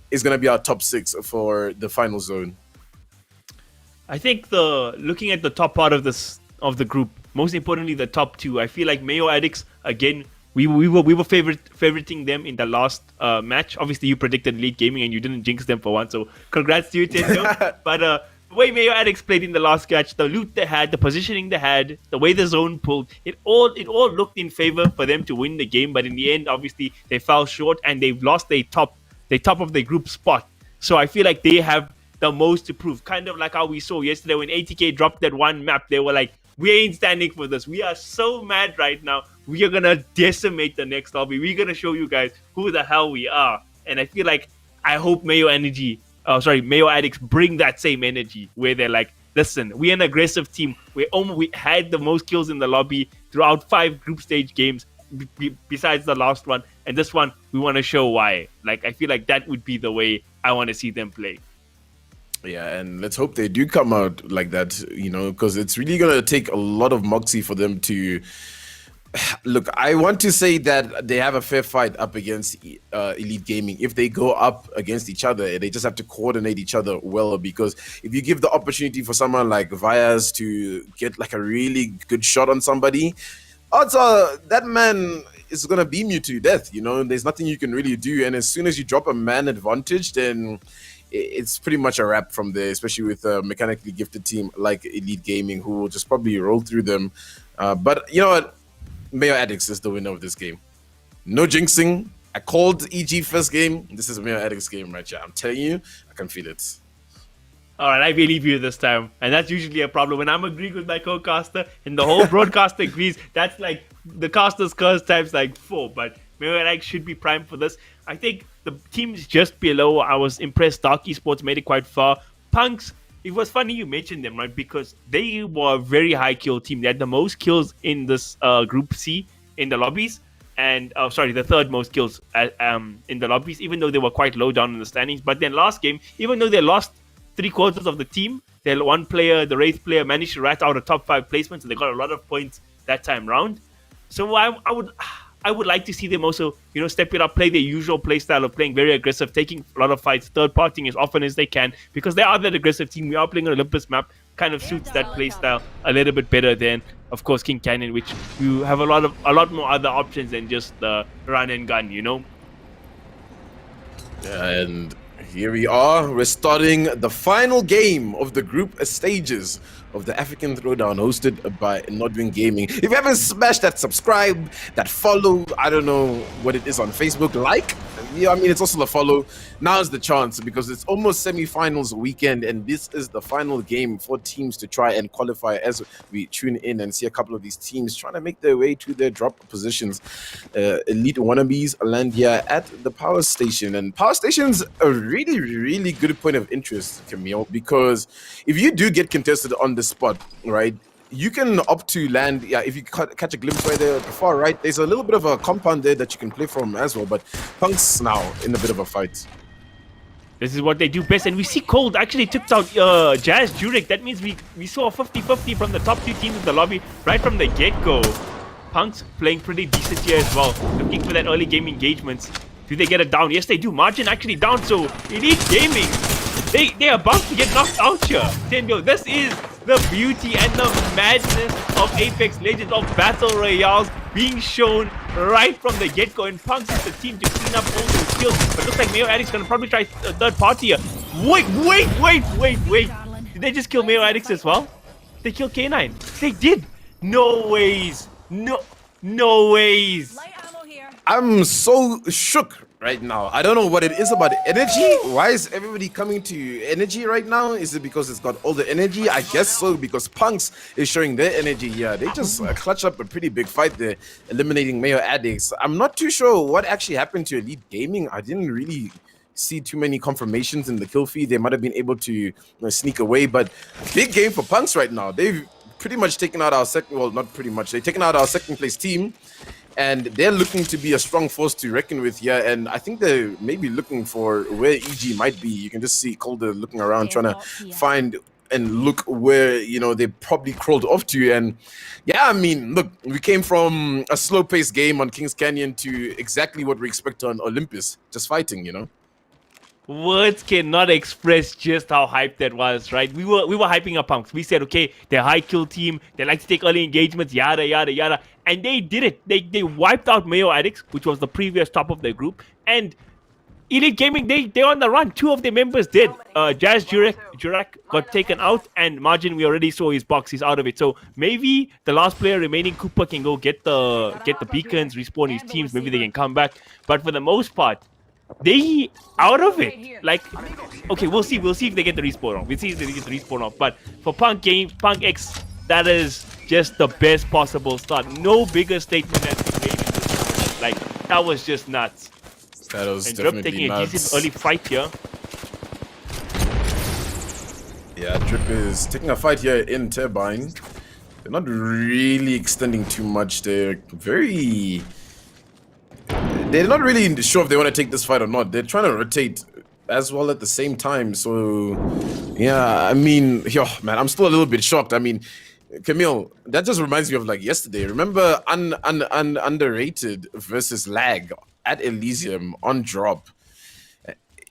is going to be our top 6 for the final zone. I think looking at the top part of the group, most importantly the top 2, I feel like Mayo Addicts again. We were favoriting them in the last match. Obviously, you predicted Elite Gaming and you didn't jinx them for once. So congrats to you, Tendo. But the way Mayo Addicts played in the last match, the loot they had, the positioning they had, the way the zone pulled, it all looked in favor for them to win the game. But in the end, obviously, they fell short and they've lost their top of their group spot. So I feel like they have the most to prove. Kind of like how we saw yesterday when ATK dropped that one map. They were like, we ain't standing for this. We are so mad right now. We are going to decimate the next lobby. We're going to show you guys who the hell we are. And I feel like, I hope Mayo Addicts bring that same energy where they're like, listen, we're an aggressive team. We had the most kills in the lobby throughout 5 group stage games besides the last one. And this one, we want to show why. Like, I feel like that would be the way I want to see them play. Yeah, and let's hope they do come out like that, you know, because it's really going to take a lot of moxie for them to... Look, I want to say that they have a fair fight up against Elite Gaming. If they go up against each other, they just have to coordinate each other well, because if you give the opportunity for someone like Vias to get like a really good shot on somebody, odds are that man is going to beam you to death, you know, there's nothing you can really do. And as soon as you drop a man advantage, then it's pretty much a wrap from there, especially with a mechanically gifted team like Elite Gaming, who will just probably roll through them. But you know what? Mayo Addicts is the winner of this game. No jinxing. I called EG first game. This is a Mayo Addicts game right here. I'm telling you, I can feel it. All right, I believe you this time. And that's usually a problem. When I'm agreeing with my co-caster and the whole broadcaster agrees, that's like the caster's curse times like 4. But Mayo Addicts should be primed for this. I think the teams just below, I was impressed. Dark Esports made it quite far. PunX, it was funny you mentioned them, right? Because they were a very high kill team. They had the most kills in this Group C in the lobbies. And, the third most kills in the lobbies, even though they were quite low down in the standings. But then last game, even though they lost 3/4 of the team, their one player, the Wraith player, managed to rat out a top 5 placement. So they got a lot of points that time round. So I would like to see them also, you know, step it up, play their usual play style of playing very aggressive, taking a lot of fights, third-partying as often as they can, because they are that aggressive team. We are playing an Olympus map, kind of suits that play style a little bit better than, of course, King Canyon, which you have a lot more other options than just the run and gun, you know? And here we are. We're starting the final game of the group stages of the African Throwdown, hosted by NODWIN Gaming. If you haven't smashed that subscribe, that follow, I don't know what it is on Facebook, like, yeah, I mean, it's also the follow. Now's the chance, because it's almost semi-finals weekend, and this is the final game for teams to try and qualify, as we tune in and see a couple of these teams trying to make their way to their drop positions. Elite Wannabeas land here at the power station, and power station's a really, really good point of interest, Camille, because if you do get contested on the spot, right, you can opt to land, yeah, if you catch a glimpse right there at the far right, there's a little bit of a compound there that you can play from as well, but PunX now in a bit of a fight. This is what they do best, and we see Cold actually took out Jazz Jurek. That means we saw a 50-50 from the top 2 teams in the lobby right from the get-go. PunX playing pretty decent here as well, looking for that early game engagements. Do they get it down? Yes, they do. Margin actually down, so Elite Gaming, they're about to get knocked out here. Tendo, this is the beauty and the madness of Apex Legends, of Battle Royales being shown right from the get-go. And PunX is the team to clean up all those kills. But looks like Mayo Addicts going to probably try a third party here. Wait. Did they just kill Mayo Addicts as well? They killed K9. They did. No ways. No ways. I'm so shook right now. I don't know what it is about energy. Why is everybody coming to energy right now? Is it because it's got all the energy? I guess so, because PunX is showing their energy here. They just clutch up a pretty big fight there, eliminating Mayo Addicts. I'm not too sure what actually happened to Elite Gaming. I didn't really see too many confirmations in the kill feed. They might have been able to sneak away, but big game for PunX right now. They've pretty much taken out our second, well, not pretty much, they've taken out our second place team, and they're looking to be a strong force to reckon with here. And I think they're maybe looking for where EG might be. You can just see Calder looking around, trying to find and look where, you know, they probably crawled off to. And yeah, I mean, look, we came from a slow-paced game on Kings Canyon to exactly what we expect on Olympus, just fighting, you know. Words cannot express just how hyped that was, right? We were hyping up PunX. We said, okay, they're a high kill team. They like to take early engagements, yada yada yada, and they did it. They wiped out Mayo Addicts, which was the previous top of their group, and Elite Gaming, they're on the run. Two of their members did. Jazz Jurak got taken out, and Margin, we already saw his box. He's out of it. So maybe the last player remaining, Cooper, can go get the beacons, respawn his teams. Maybe they can come back. But for the most part, they out of it. Like, okay, we'll see if they get the respawn off. We'll see if they get the respawn off. But for PunX, that is just the best possible start. No bigger statement has been made in this. Like, that was just nuts. That was and definitely Drip taking nuts. a decent early fight here. Yeah, Drip is taking a fight here in Turbine. They're not really extending too much. They're not really sure if they want to take this fight or not. They're trying to rotate as well at the same time. So, yeah, I mean, yo, man, I'm still a little bit shocked. I mean, Camille, that just reminds me of like yesterday. Remember underrated versus lag at Elysium on drop?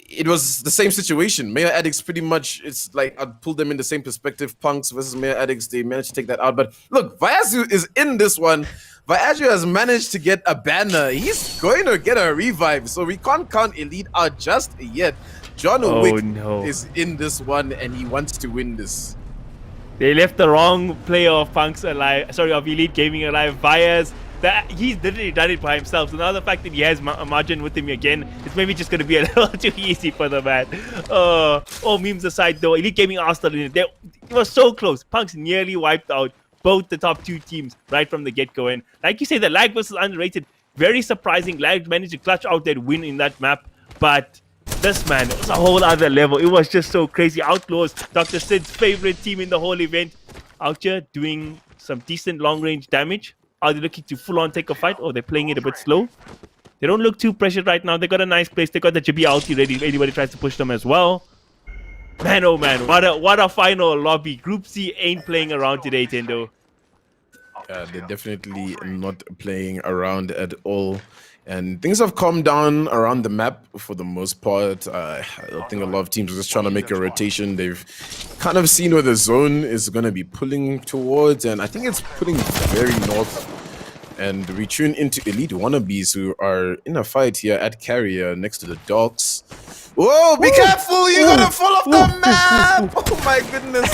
It was the same situation. Mayo Addicts pretty much, it's like I'd pull them in the same perspective. PunX versus Mayo Addicts, they managed to take that out. But look, Vayazu is in this one. Vayazu has managed to get a banner. He's going to get a revive, so we can't count Elite out just yet. John Wick is in this one, and he wants to win this. They left the wrong player of PunX alive. Sorry, of Elite Gaming alive. Vyaz. He's literally done it by himself. So now the fact that he has Margin with him again, it's maybe just going to be a little too easy for the man. All memes aside though, Elite Gaming are still in it. It was so close. PunX nearly wiped out both the top two teams right from the get-go. And like you say, the lag versus underrated, very surprising. Lag managed to clutch out that win in that map. But this, man, it was a whole other level. It was just so crazy. Outlaws, Dr. Sid's favorite team in the whole event, out here doing some decent long-range damage. Are they looking to full-on take a fight, or they're playing it a bit slow? They don't look too pressured right now. They got a nice place. They got the Jibby ulti ready if anybody tries to push them as well. Man, oh man, what a final lobby. Group C ain't playing around today, Tendo. They're definitely not playing around at all. And things have calmed down around the map for the most part. I think a lot of teams are just trying to make a rotation. They've kind of seen where the zone is going to be pulling towards, and I think it's pulling very north. And we tune into Elite Wannabeas, who are in a fight here at Carrier next to the docks. Whoa, be careful! You're gonna fall off the map! Oh my goodness!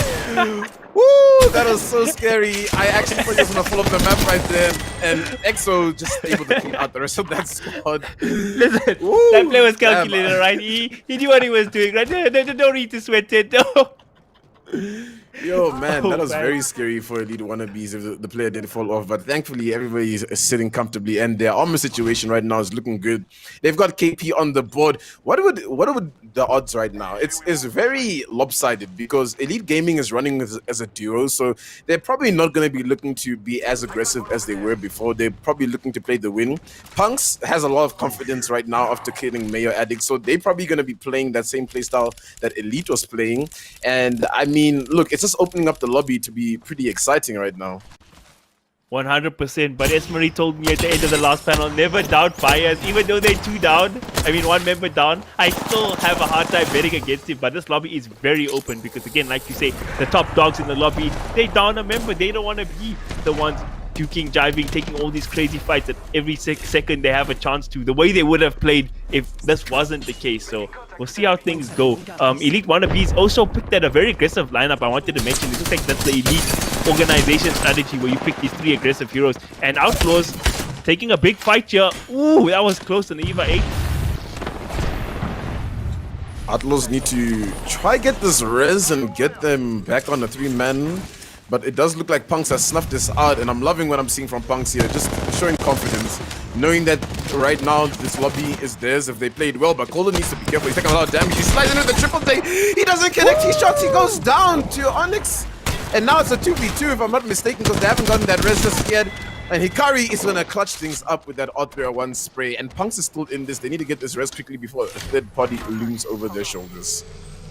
Woo, that was so scary. I actually thought he was gonna fall off the map right there, and EXO just able to clean out the rest of that squad. Listen, Woo, that play was calculated, right? He knew what he was doing, right? Don't need to sweat it, no. Yo, man, that was very scary for Elite Wannabeas if the player did fall off. But thankfully, everybody is sitting comfortably, and their armor situation right now is looking good. They've got KP on the board. What would the odds right now? It's very lopsided because Elite Gaming is running as a duo, so they're probably not going to be looking to be as aggressive as they were before. They're probably looking to play the win. PunX has a lot of confidence right now after killing Mayo Addicts, so they're probably going to be playing that same playstyle that Elite was playing. And I mean, look, it's just opening up the lobby to be pretty exciting right now. 100%. But Esmery told me at the end of the last panel, never doubt Vyaz. Even though they're two down, I mean one member down, I still have a hard time betting against him. But this lobby is very open because, again, like you say, the top dogs in the lobby, they down a member. They don't want to be the ones duking, jiving, taking all these crazy fights that every second they have a chance to, the way they would have played if this wasn't the case. So we'll see how things go. Elite Wannabeas also picked at a very aggressive lineup. I wanted to mention, it looks like that's the Elite organization strategy where you pick these three aggressive heroes. And Outlaws taking a big fight here. Ooh, that was close on the EVA 8. Outlaws need to try get this res and get them back on a 3-man. But it does look like PunX has snuffed this out, and I'm loving what I'm seeing from PunX here. Just showing confidence, knowing that right now this lobby is theirs if they played well. But Golden needs to be careful. He's taking a lot of damage. He slides into the triple take. He doesn't connect. He shots. He goes down to Onyx. And now it's a 2v2 if I'm not mistaken, because they haven't gotten that res just yet. And Hikari is going to clutch things up with that Odd1 spray. And PunX is still in this. They need to get this res quickly before a third party looms over their shoulders.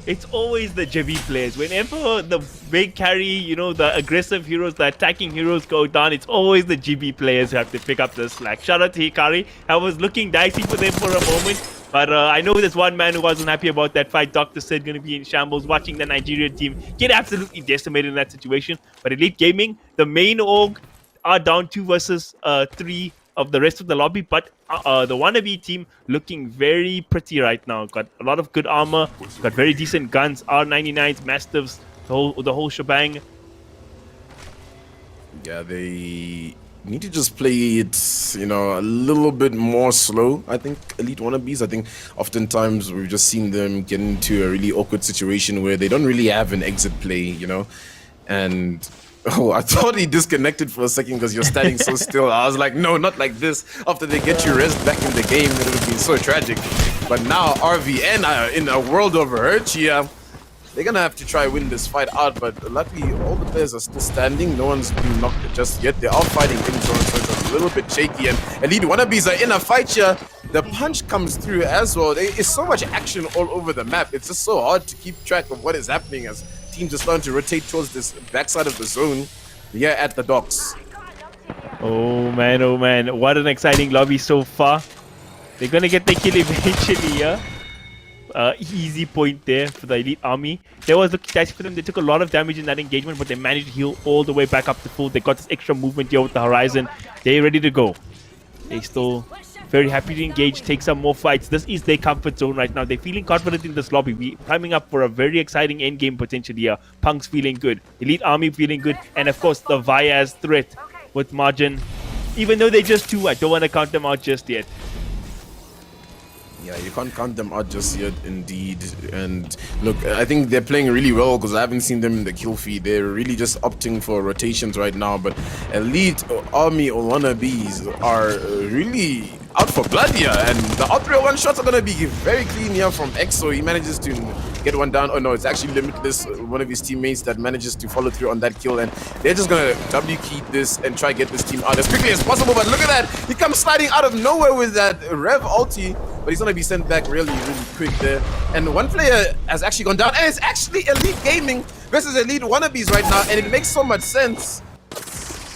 It's always the Jibby players. Whenever the big carry, you know, the aggressive heroes, the attacking heroes go down, it's always the GB players who have to pick up the slack. Shout out to Hikari. I was looking dicey for them for a moment, but I know there's one man who wasn't happy about that fight. Dr. said going to be in shambles, watching the Nigerian team get absolutely decimated in that situation. But Elite Gaming, the main org, are down 2 versus 3 of the rest of the lobby, but the Wannabe team looking very pretty right now. Got a lot of good armor, got very decent guns, R99s, Mastiffs, the whole shebang. Yeah, they need to just play it, you know, a little bit more slow. I think Elite Wannabees, I think oftentimes we've just seen them get into a really awkward situation where they don't really have an exit play, you know, and oh, I thought he disconnected for a second because you're standing so still. I was like, no, not like this. After they get you res back in the game, it would have been so tragic. But now RVN are in a world of hurt here. They're gonna have to try win this fight out, but luckily all the players are still standing. No one's been knocked just yet. They're all fighting in zone, so it's a little bit shaky. And Elite Wannabees are in a fight here. The punch comes through as well. There is so much action all over the map. It's just so hard to keep track of what is happening as teams are starting to rotate towards this backside of the zone here at the docks. Oh man, what an exciting lobby so far. They're gonna get the kill eventually, yeah. Easy point there for the Elite Army. There was looking dicey for them. They took a lot of damage in that engagement, but they managed to heal all the way back up to full. They got this extra movement here with the Horizon. They're ready to go. They still very happy to engage, take some more fights. This is their comfort zone right now. They're feeling confident in this lobby. We're climbing up for a very exciting end game potential here. PunX feeling good, Elite Army feeling good, and of course the Vias threat with Margin. Even though they're just 2, I don't want to count them out just yet. Yeah, you can't count them out just yet, indeed. And look, I think they're playing really well because I haven't seen them in the kill feed. They're really just opting for rotations right now. But Elite Army or Wannabees are really out for blood here. And the Out-1 shots are going to be very clean here from EXO. He manages to get one down. Oh no, it's actually Limitless, one of his teammates that manages to follow through on that kill. And they're just going to W-key this and try to get this team out as quickly as possible. But look at that. He comes sliding out of nowhere with that Rev ulti. But he's going to be sent back really quick there. And one player has actually gone down. And it's actually Elite Gaming versus Elite Wannabees right now. And it makes so much sense.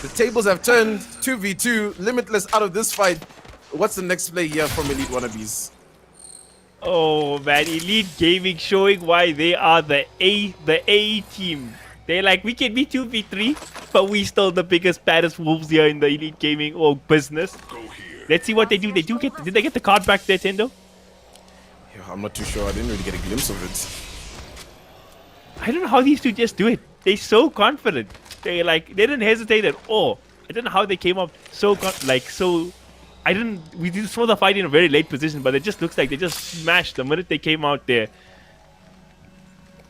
The tables have turned 2v2. Limitless out of this fight. What's the next play here from Elite Wannabees? Oh man, Elite Gaming showing why they are the A team. They're like, we can be 2v3, but we still the biggest, baddest wolves here in the Elite Gaming business. Let's see what they do. Did they get the card back there, Tendo? Yeah, I'm not too sure. I didn't really get a glimpse of it. I don't know how these two just do it. They're so confident. They didn't hesitate at all. I don't know how they came up so we just saw the fight in a very late position, but it just looks like they just smashed the minute they came out there.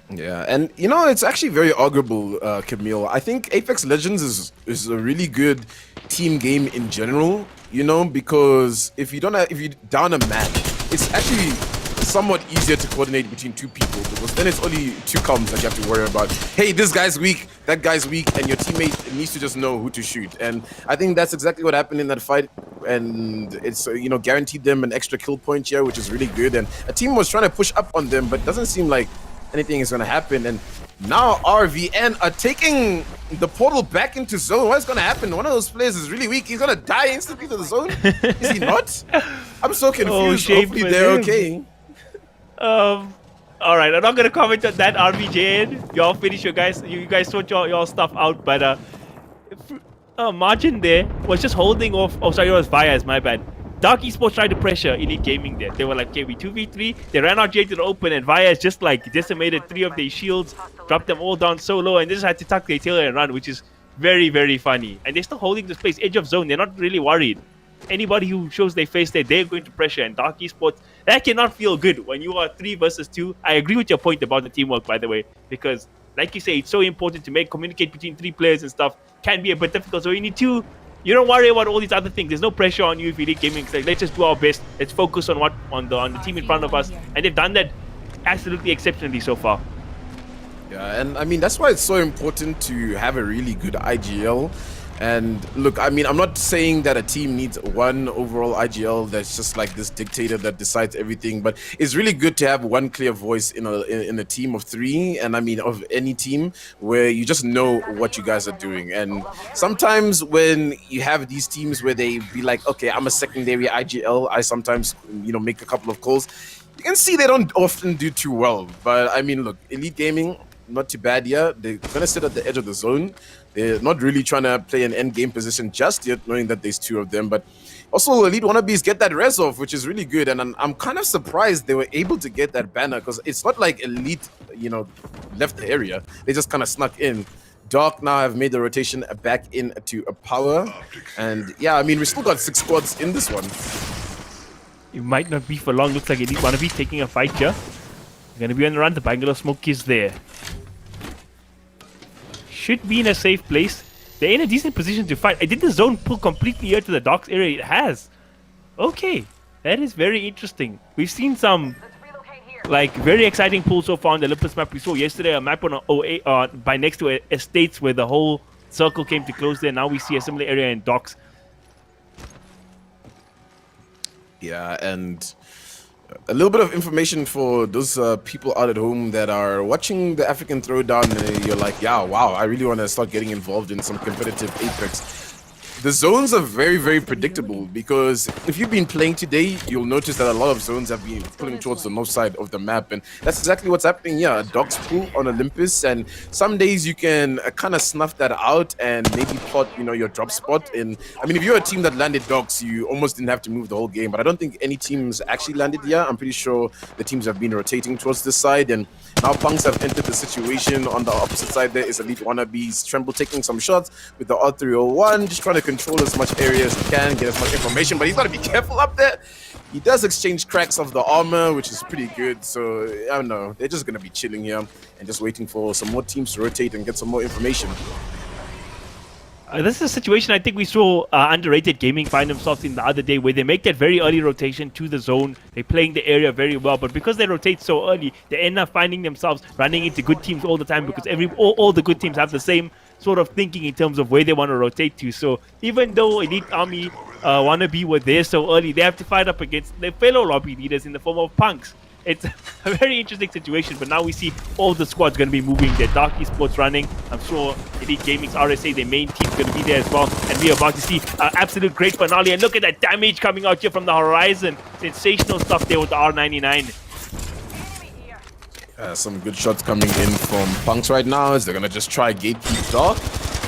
Yeah, and you know, it's actually very arguable, Camille. I think Apex Legends is a really good team game in general, you know, because if you down a man, it's actually somewhat easier to coordinate between 2 people, because then it's only 2 comms that you have to worry about. Hey, this guy's weak, that guy's weak, and your teammate needs to just know who to shoot. And I think that's exactly what happened in that fight, and it's you know, guaranteed them an extra kill point here, which is really good. And a team was trying to push up on them, but it doesn't seem like anything is going to happen. And now RVN are taking the portal back into zone. What's going to happen? One of those players is really weak. He's going to die instantly to the zone. Is he not? I'm so confused. Hopefully they're okay. All right, I'm not gonna comment on that. RVJ, y'all finish you guys sort your stuff out, but Margin there was just holding off. Oh, sorry, it was Vias, my bad. Dark Esports tried to pressure Elite Gaming there. They were like, okay, we 2v3. They ran out here to the open, and Vias just like decimated 3 of their shields, dropped them all down so low, and they just had to tuck their tail and run, which is very, very funny. And they're still holding this place, edge of zone. They're not really worried. anybody who shows their face there, they're going to pressure. And Dark Esports, that cannot feel good when you are 3 versus 2. I agree with your point about the teamwork, by the way, because like you say, it's so important to communicate between 3 players and stuff. Can be a bit difficult, so you need to. You don't worry about all these other things. There's no pressure on you if Elite Gaming. It's like, let's just do our best. Let's focus on the team in front of us, and they've done that absolutely exceptionally so far. Yeah, and I mean, that's why it's so important to have a really good IGL. And look, I mean, I'm not saying that a team needs one overall IGL that's just like this dictator that decides everything, but it's really good to have one clear voice in a team of 3, and I mean of any team, where you just know what you guys are doing. And sometimes when you have these teams where they be like, okay, I'm a secondary IGL, I sometimes, you know, make a couple of calls. You can see they don't often do too well. But I mean, look, Elite Gaming, not too bad here. They're gonna sit at the edge of the zone. They're not really trying to play an end game position just yet, knowing that there's 2 of them. But also, Elite Wannabeas get that res off, which is really good. And I'm kind of surprised they were able to get that banner, because it's not like Elite, you know, left the area. They just kind of snuck in. Dark now have made the rotation back into a power. And yeah, I mean, we still got 6 squads in this one. It might not be for long. Looks like Elite Wannabe taking a fight here. They're going to be on the run. The Bangalore smoke is there. Should be in a safe place. They're in a decent position to fight. Did the zone pull completely here to the docks area? It has. Okay. That is very interesting. We've seen some like very exciting pulls so far on the Olympus map. We saw yesterday a map on OA by next to estates where the whole circle came to close there. Now we see a similar area in docks. Yeah, and a little bit of information for those people out at home that are watching the African Throwdown, and you're like, yeah, wow, I really want to start getting involved in some competitive Apex. The zones are very, very predictable, because if you've been playing today, you'll notice that a lot of zones have been pulling towards the north side of the map, and that's exactly what's happening here. Dogs pull on Olympus, and some days you can kind of snuff that out and maybe plot, you know, your drop spot. And I mean, if you're a team that landed dogs, you almost didn't have to move the whole game, but I don't think any teams actually landed here. I'm pretty sure the teams have been rotating towards this side, and now PunX have entered the situation. On the opposite side there is Elite Wannabeas. Tremble taking some shots with the R301, just trying to control as much area as he can, get as much information, but he's got to be careful up there. He does exchange cracks of the armor, which is pretty good. So I don't know, they're just going to be chilling here and just waiting for some more teams to rotate and get some more information. This is a situation I think we saw Underrated Gaming find themselves in the other day, where they make that very early rotation to the zone. They're playing the area very well, but because they rotate so early, they end up finding themselves running into good teams all the time, because all the good teams have the same sort of thinking in terms of where they want to rotate to. So even though Elite Army Wannabe were there so early, they have to fight up against their fellow lobby leaders in the form of PunX. It's a very interesting situation, but now we see all the squads going to be moving there. Dark Esports running. I'm sure EliteGamingRSA, their main team, is going to be there as well. And we're about to see an absolute great finale. And look at that damage coming out here from the horizon. Sensational stuff there with the R99. Some good shots coming in from PunX right now, as they're going to just try gatekeep Dark.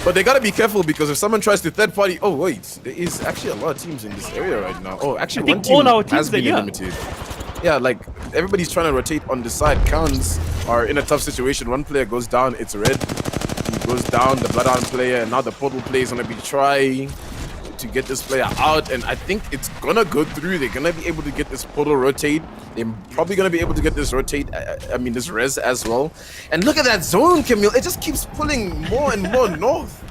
But they got to be careful, because if someone tries to third party... Oh, wait. There is actually a lot of teams in this area right now. Oh, actually, one team has been limited. Yeah, like, everybody's trying to rotate on the side. Counts are in a tough situation. One player goes down, it's red. He goes down, the Bloodhound player, and now the Portal player is going to be trying to get this player out, and I think it's going to go through. They're going to be able to get this Portal rotate. They're probably going to be able to get this rotate, I mean, this res as well. And look at that zone, Camille. It just keeps pulling more and more north.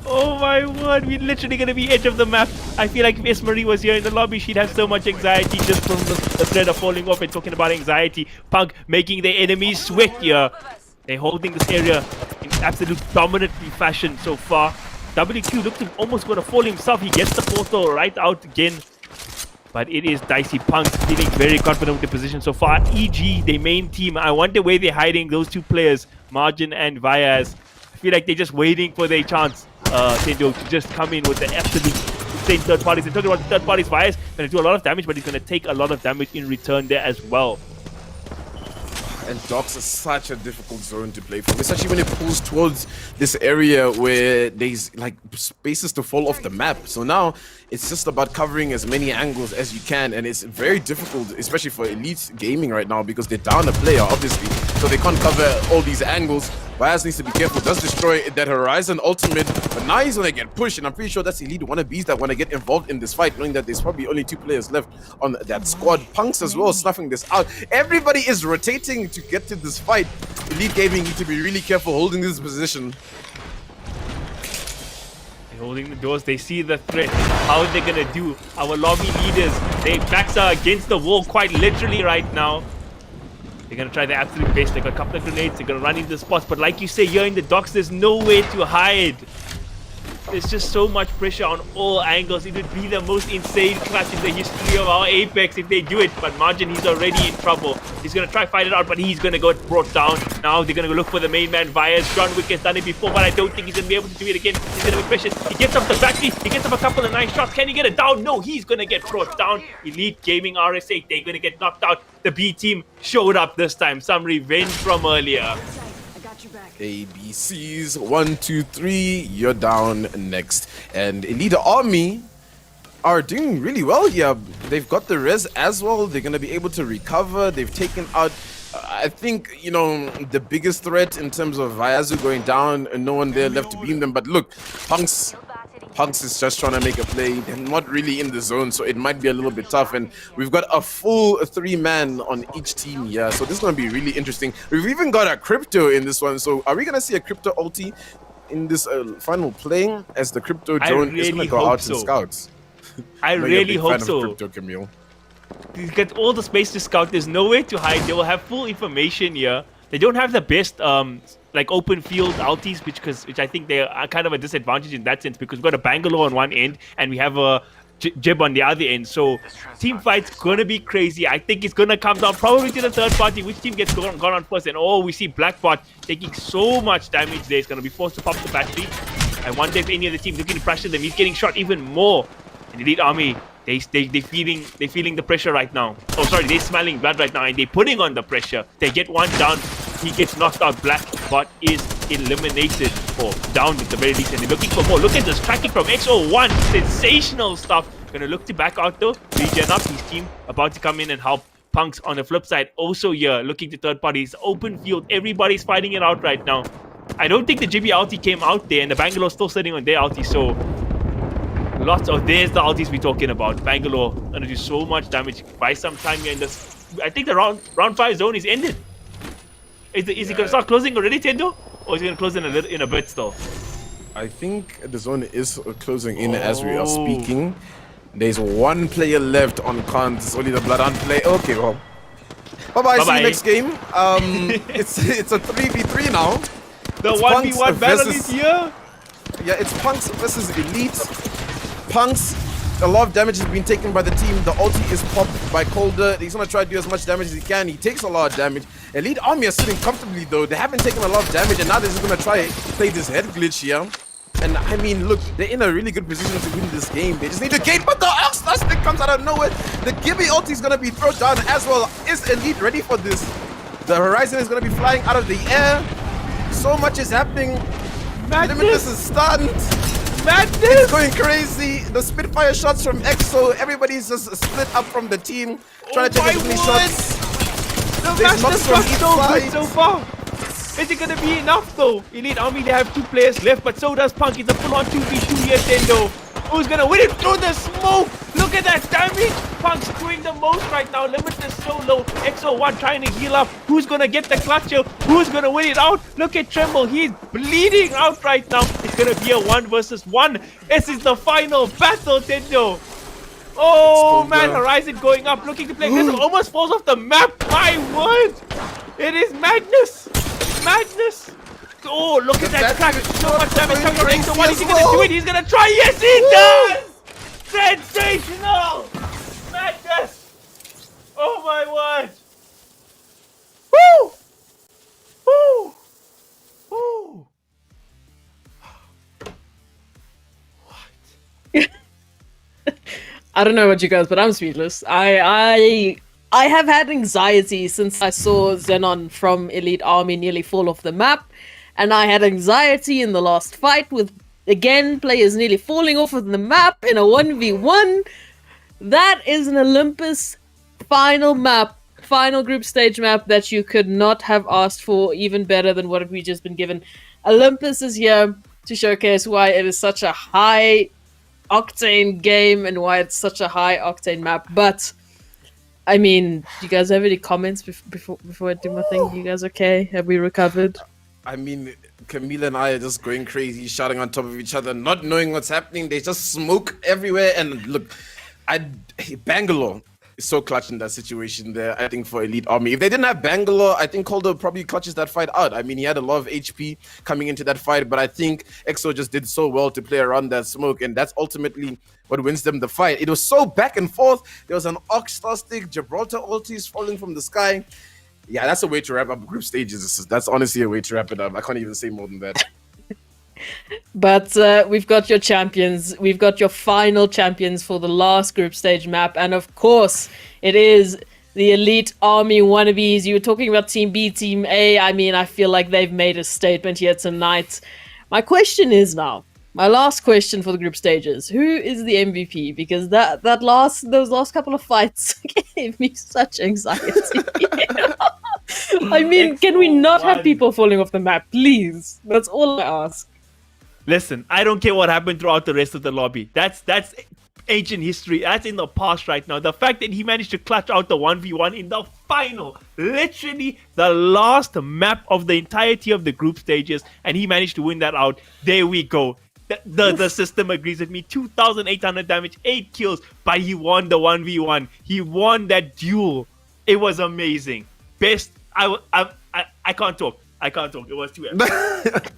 Oh my word, we're literally going to be edge of the map. I feel like if Esmarie was here in the lobby, she'd have so much anxiety just from the thread of falling off. And talking about anxiety, PunX making their enemies sweat here. They're holding this area in absolute dominantly fashion so far. WQ looks almost going to fall himself. He gets the portal right out again. But it is dicey. PunX feeling very confident with the position so far. EG, their main team. I wonder where they're hiding those 2 players, Margin and Viaz. I feel like they're just waiting for their chance. Tendo to just come in with the absolute insane third parties. And talking about the third parties, Viaz going to do a lot of damage, but he's going to take a lot of damage in return there as well. And docks is such a difficult zone to play from, especially when it pulls towards this area where there's like spaces to fall off the map. So now it's just about covering as many angles as you can, and it's very difficult, especially for Elite Gaming right now, because they're down a player, obviously. so they can't cover all these angles. Vyaz needs to be careful, does destroy that Horizon ultimate, but now he's gonna get pushed, and I'm pretty sure that's Elite Wannabeas that want to get involved in this fight, knowing that there's probably only 2 players left on that squad. PunX as well, snuffing this out. Everybody is rotating to get to this fight. Elite Gaming need to be really careful holding this position. Holding the doors, they see the threat. How are they gonna do? Our lobby leaders, their backs are against the wall quite literally right now. They're gonna try their absolute best. They got a couple of grenades, they're gonna run into the spots, but like you say, here in the docks, there's nowhere to hide. There's just so much pressure on all angles. It would be the most insane clash in the history of our Apex if they do it. But Margin, he's already in trouble. He's going to try fight it out, but he's going to get brought down. Now they're going to go look for the main man, Vyaz. John Wick has done it before, but I don't think he's going to be able to do it again. He's going to be pressured. He gets up the battery. He gets up a couple of nice shots. Can he get it down? No, he's going to get brought down. EliteGamingRSA, they're going to get knocked out. The B team showed up this time. Some revenge from earlier. ABCs 1, 2, 3, you're down next. And Elite Army are doing really well here. They've got the res as well. They're going to be able to recover. They've taken out, I think, you know, the biggest threat in terms of Vyazu going down and no one there left to beam them. But look, PunX is just trying to make a play. They're not really in the zone, so it might be a little bit tough. And we've got a full 3-man on each team here, so this is going to be really interesting. We've even got a Crypto in this one. So are we going to see a Crypto ulti in this final play as the Crypto drone is going to go out and scout? I really hope so. Crypto, Camille. You get all the space to scout. There's nowhere to hide. They will have full information here. They don't have the best like open field ultis, which I think they are kind of a disadvantage in that sense, because we've got a Bangalore on one end and we have a Jib on the other end. So team fight's gonna be crazy. I think it's gonna come down probably to the third party. Which team gets gone on first? And we see Blackbot taking so much damage there. He's gonna be forced to pop the battery. I wonder if any of the teams looking to pressure them. He's getting shot even more. And Elite Army, they're feeling the pressure right now. Oh, sorry, they're smelling blood right now and they're putting on the pressure. They get one down. He gets knocked out. Blackbot is eliminated, or down at the very least, and they're looking for more. Look at this tracking from XO1. Sensational stuff. Gonna look to back out though. Regen up. His team about to come in and help. PunX on the flip side also here looking to third parties. Open field. Everybody's fighting it out right now. I don't think the GB ulti came out there, and the Bangalore's still sitting on their ulti, so lots of there's the ultis we're talking about. Bangalore gonna do so much damage. Buy some time here in this. I think the round 5 zone is ended. Is he gonna start closing already, Tendo? Or is he gonna close in a bit still? I think the zone is closing in as we are speaking. There's one player left on Kant. It's only the Bloodhound play. Okay, well. Bye-bye. See you next game. It's a 3v3 now. The it's 1v1 battle is here. Yeah, it's PunX versus Elite. PunX, a lot of damage has been taken by the team. The ulti is popped by Calder. He's gonna try to do as much damage as he can. He takes a lot of damage. Elite Army are sitting comfortably though. They haven't taken a lot of damage, and now they're just gonna try play this head glitch here. And I mean, look, they're in a really good position to win this game. They just need to gate, but the X stick comes out of nowhere. The Gibby ulti is gonna be thrown down as well. Is Elite ready for this? The Horizon is gonna be flying out of the air. So much is happening. Limitless is stunned. Madness! It's going crazy. The Spitfire shots from EXO. Everybody's just split up from the team, trying to take as many shots. The match is so good so far. Is it gonna be enough though? Elite Army, they have 2 players left, but so does PunX. It's a full-on 2v2 here, Tendo. Who's gonna win it through the smoke? Look at that damage. PunX doing the most right now. Limitless so low. XO1 trying to heal up. Who's gonna get the clutcher? Who's gonna win it out? Look at Tremble. He's bleeding out right now. It's gonna be a 1 versus 1. This is the final battle, Tendo. Oh man, Horizon going up, looking to play aggressive. Almost falls off the map. My word! It is madness. Madness. Oh, look at that crack. So much damage coming from XO1. Is he gonna do it? He's gonna try. Yes, he does! Sensational! Madness! Oh my word! Woo! Woo! Woo! What? I don't know about you guys, but I'm speechless. I have had anxiety since I saw Xenon from Elite Army nearly fall off the map. And I had anxiety in the last fight with, again, players nearly falling off of the map in a 1v1. That is an Olympus final map final group stage map that you could not have asked for, even better than what we just been given. Olympus is here to showcase why it is such a high octane game and why it's such a high octane map. But I mean, do you guys have any comments before I do my thing? You guys okay? Have we recovered? I mean, Camila and I are just going crazy, shouting on top of each other, not knowing what's happening. They just smoke everywhere. And look, Bangalore is so clutch in that situation there, I think, for Elite Army. If they didn't have Bangalore, I think Calder probably clutches that fight out. I mean, he had a lot of HP coming into that fight, but I think EXO just did so well to play around that smoke, and that's ultimately what wins them the fight. It was so back and forth. There was an Oxstar stick, Gibraltar ultis falling from the sky. Yeah, that's a way to wrap up group stages. That's honestly a way to wrap it up. I can't even say more than that. But we've got your champions. We've got your final champions for the last group stage map. And of course, it is the Elite Army Wannabeas. You were talking about Team B, Team A. I mean, I feel like they've made a statement here tonight. My question is now, my last question for the group stages, who is the MVP? Because those last couple of fights gave me such anxiety. I mean, can we not have people falling off the map, please? That's all I ask. Listen, I don't care what happened throughout the rest of the lobby. That's ancient history. That's in the past right now. The fact that he managed to clutch out the 1v1 in the final, literally the last map of the entirety of the group stages, and he managed to win that out. There we go. The system agrees with me. 2,800 damage, 8 kills, but he won the 1v1. He won that duel. It was amazing. Best. I can't talk. I can't talk. It was too epic.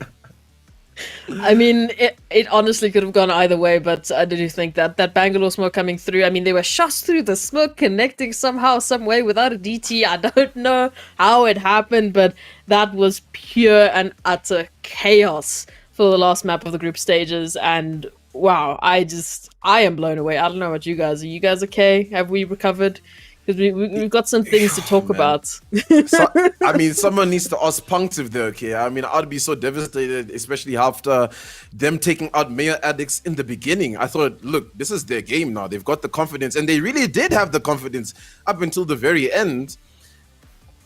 I mean, it honestly could have gone either way, but I do think that Bangalore smoke coming through, I mean, they were shots through the smoke, connecting somehow, some way without a DT. I don't know how it happened, but that was pure and utter chaos for the last map of the group stages. And wow, I am blown away. I don't know about you guys. Are you guys okay? Have we recovered? Because we've got some things to talk about. I mean, someone needs to ask PunX if they're okay. I mean, I'd be so devastated, especially after them taking out Mayo Addicts in the beginning. I thought, look, this is their game now. They've got the confidence, and they really did have the confidence up until the very end.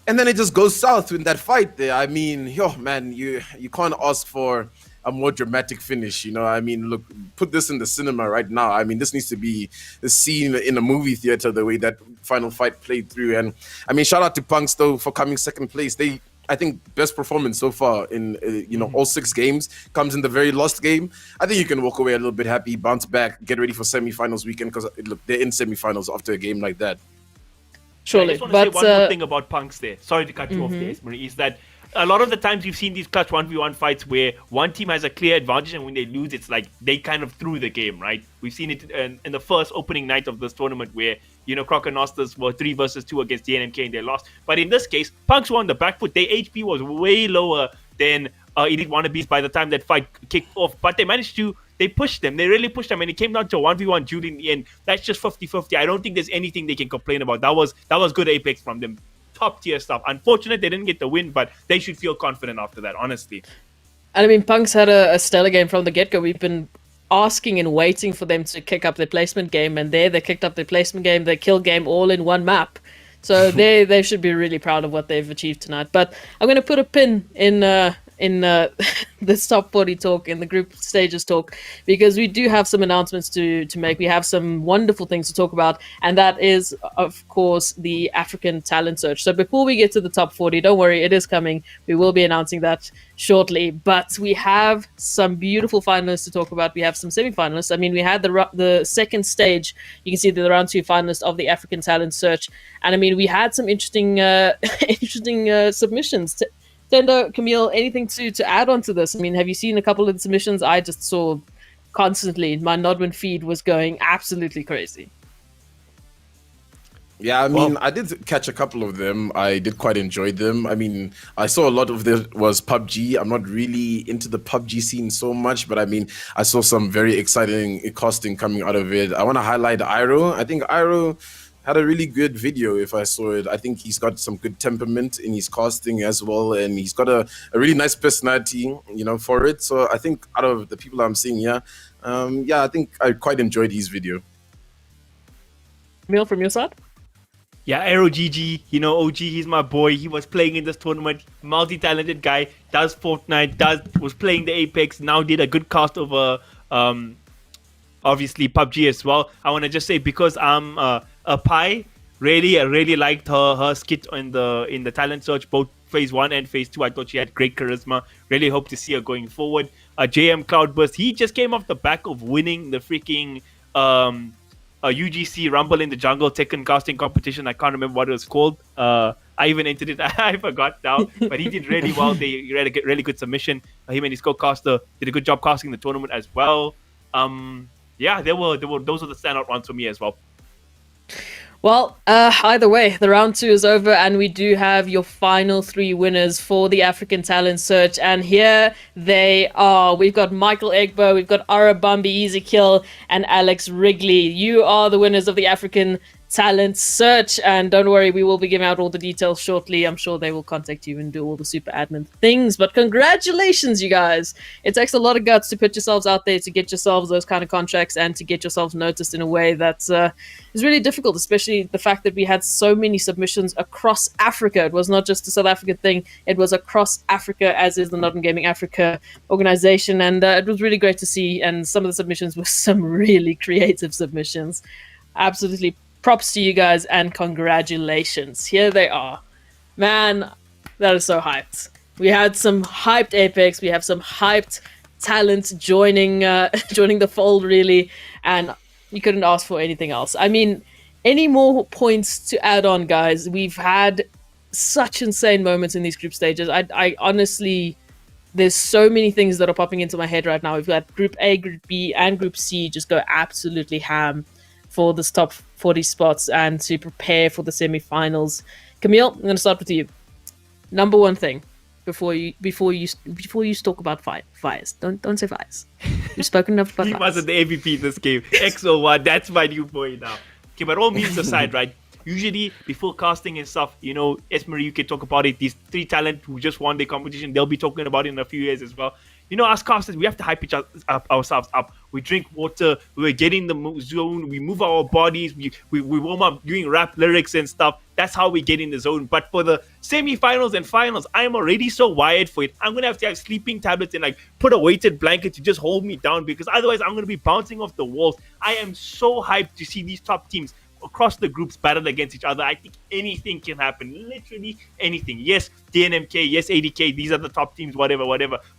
And then it just goes south in that fight there. I mean, yo, man, you can't ask for a more dramatic finish, you know. I mean, look, put this in the cinema right now. I mean, this needs to be the scene in a movie theater, the way that final fight played through. And I mean, shout out to PunX though for coming second place. I think best performance so far in all 6 games comes in the very last game. I think you can walk away a little bit happy, bounce back, get ready for semifinals weekend, because look, they're in semifinals after a game like that. Surely, I just want to say one more thing about PunX there. Sorry to cut you off there, Marie, is that a lot of the times we've seen these clutch 1v1 fights where one team has a clear advantage, and when they lose, it's like they kind of threw the game, right? We've seen it in the first opening night of this tournament where, Croconosters were 3 versus 2 against DNMK and they lost. But in this case, PunX won the back foot. Their HP was way lower than Elite Wannabeas by the time that fight kicked off. But they pushed them. They really pushed them, and it came down to a 1v1 duel in the end. That's just 50-50. I don't think there's anything they can complain about. That was good Apex from them. Top tier stuff. Unfortunate they didn't get the win, but they should feel confident after that, honestly. And I mean, PunX had a stellar game from the get-go. We've been asking and waiting for them to kick up their placement game, and they kicked up their placement game, their kill game, all in one map. So they should be really proud of what they've achieved tonight. But I'm going to put a pin in this top 40 talk, in the group stages talk, because we do have some announcements to make. We have some wonderful things to talk about, and that is, of course, the African talent search. So before we get to the top 40, don't worry, it is coming. We will be announcing that shortly, but we have some beautiful finalists to talk about. We have some semi-finalists. I mean, we had the second stage. You can see the round 2 finalists of the African talent search, and I mean, we had some interesting submissions. Tendo, Camille, anything to add on to this? I mean, have you seen a couple of the submissions? I just saw constantly, my NODWIN feed was going absolutely crazy. Yeah, I mean, I did catch a couple of them. I did quite enjoy them. I mean, I saw a lot of this was PUBG. I'm not really into the PUBG scene so much, but I mean, I saw some very exciting casting coming out of it. I want to highlight Iroh. I think Iroh had a really good video if I saw it. I think he's got some good temperament in his casting as well, and he's got a really nice personality, for it. So I think out of the people I'm seeing here, I think I quite enjoyed his video. Camille, from your side? Yeah, Aero GG, you know, OG, he's my boy. He was playing in this tournament, multi-talented guy, does Fortnite, was playing the Apex, now did a good cast over obviously PUBG as well. I want to just say, because I'm a pie, I really liked her skit in the talent search, both phase 1 and phase 2. I thought she had great charisma. Really hope to see her going forward. JM Cloudburst, he just came off the back of winning the freaking UGC Rumble in the Jungle Tekken casting competition. I can't remember what it was called. I even entered it. I forgot now. But he did really well. He had a really good submission. Him and his co-caster did a good job casting the tournament as well. Yeah, those were the standout ones for me as well. Well, either way, the round 2 is over, and we do have your final 3 winners for the African Talent Search, and here they are. We've got Michael Egbo, we've got Arabambi Easy Kill, and Alex Wrigley. You are the winners of the African Talent Search, and don't worry, we will be giving out all the details shortly. I'm sure they will contact you and do all the super admin things, but congratulations, you guys. It takes a lot of guts to put yourselves out there, to get yourselves those kind of contracts, and to get yourselves noticed in a way that is really difficult, especially the fact that we had so many submissions across Africa. It was not just a South African thing, it was across Africa, as is the NODWIN Gaming Africa organization, and it was really great to see, and some of the submissions were some really creative submissions. Absolutely props to you guys, and congratulations. Here they are. Man, that is so hyped. We had some hyped Apex, we have some hyped talent joining joining the fold, really, and you couldn't ask for anything else. I mean, any more points to add on, guys? We've had such insane moments in these group stages. I honestly, there's so many things that are popping into my head right now. We've got Group A, Group B, and Group C just go absolutely ham for this top 40 spots and to prepare for the semi-finals. Camille, I'm going to start with you. Number one thing before you talk about fires. Don't say fires. You've spoken enough about He fires. wasn't the MVP in this game. XO1, that's my new boy now. Okay, but all memes aside, right? Usually before casting and stuff, you know, Esmery, you can talk about it. These 3 talent who just won the competition, they'll be talking about it in a few years as well. You know, as casters, we have to hype ourselves up. We drink water, we get in the zone, we move our bodies, we warm up doing rap lyrics and stuff. That's how we get in the zone. But for the semi-finals and finals, I'm already so wired for it. I'm going to have sleeping tablets and like put a weighted blanket to just hold me down, because otherwise I'm going to be bouncing off the walls. I am so hyped to see these top teams across the groups battle against each other. I think anything can happen, literally anything. Yes, DNMK, yes, ADK, these are the top teams, whatever,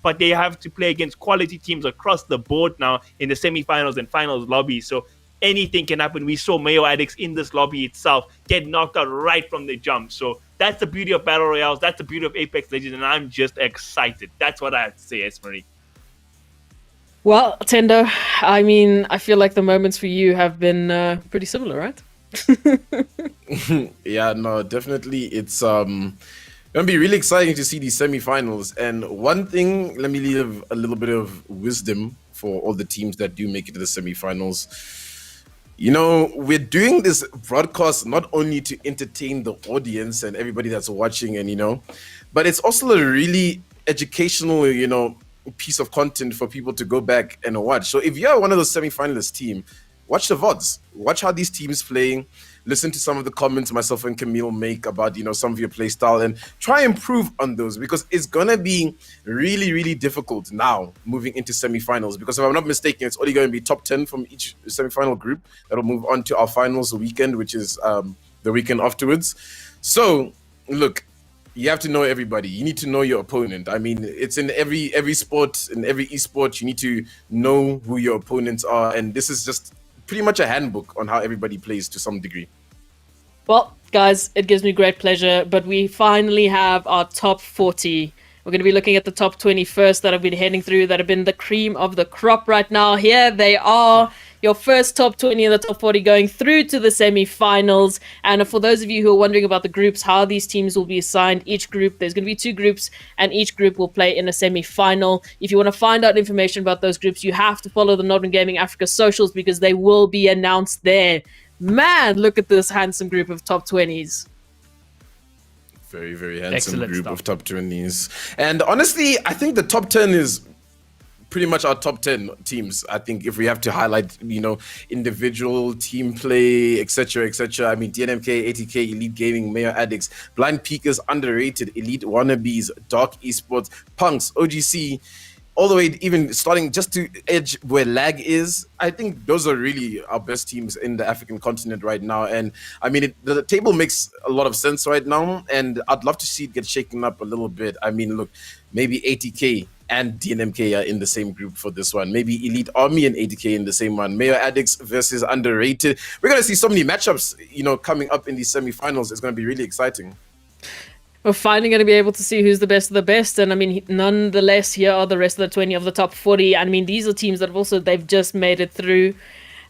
but they have to play against quality teams across the board now in the semifinals and finals lobby, so anything can happen. We saw Mayo Addicts in this lobby itself get knocked out right from the jump, so that's the beauty of Battle Royales, that's the beauty of Apex Legends, and I'm just excited. That's what I have to say, Esmery. Well, Tendo, I mean, I feel like the moments for you have been pretty similar, right? Yeah, no, definitely. It's gonna be really exciting to see these semi-finals. And one thing, let me leave a little bit of wisdom for all the teams that do make it to the semi-finals. You know, we're doing this broadcast not only to entertain the audience and everybody that's watching, and you know, but it's also a really educational, you know, piece of content for people to go back and watch. So if you're one of those semi-finalist team, watch the VODs. Watch how these teams playing. Listen to some of the comments myself and Camille make about, you know, some of your play style, and try and improve on those, because it's gonna be really, really difficult now moving into semifinals. Because if I'm not mistaken, it's only going to be top 10 from each semifinal group that'll move on to our finals weekend, which is the weekend afterwards. So look, you have to know everybody. You need to know your opponent. I mean, it's in every sport, in every esport, you need to know who your opponents are, and this is just pretty much a handbook on how everybody plays to some degree. Well, guys, it gives me great pleasure, but we finally have our top 40. We're going to be looking at the top 20 first that have been heading through, that have been the cream of the crop right now. Here they are, your first top 20 and the top 40 going through to the semi-finals. And for those of you who are wondering about the groups, how these teams will be assigned, each group, there's going to be 2 groups, and each group will play in a semi-final. If you want to find out information about those groups, you have to follow the NODWIN Gaming Africa socials, because they will be announced there. Man, look at this handsome group of top 20s. Very, very handsome Excellent group stuff. of top 20s. And honestly, I think the top 10 is pretty much our top 10 teams. I think if we have to highlight, individual team play, etc., etc. I mean, DNMK, ATK, Elite Gaming, Mayo, Addicts, Blind Peakers, Underrated, Elite Wannabeas, Dark Esports, PunX, OGC, all the way even starting just to edge where lag is. I think those are really our best teams in the African continent right now. And I mean, the table makes a lot of sense right now, and I'd love to see it get shaken up a little bit. I mean, look, maybe ATK and DNMK are in the same group for this one. Maybe Elite Army and ATK in the same one. Mayo Addicts versus Underrated. We're going to see so many matchups, coming up in these semifinals. It's going to be really exciting. We're finally going to be able to see who's the best of the best. And I mean, nonetheless, here are the rest of the 20 of the top 40. I mean, these are teams that they've just made it through.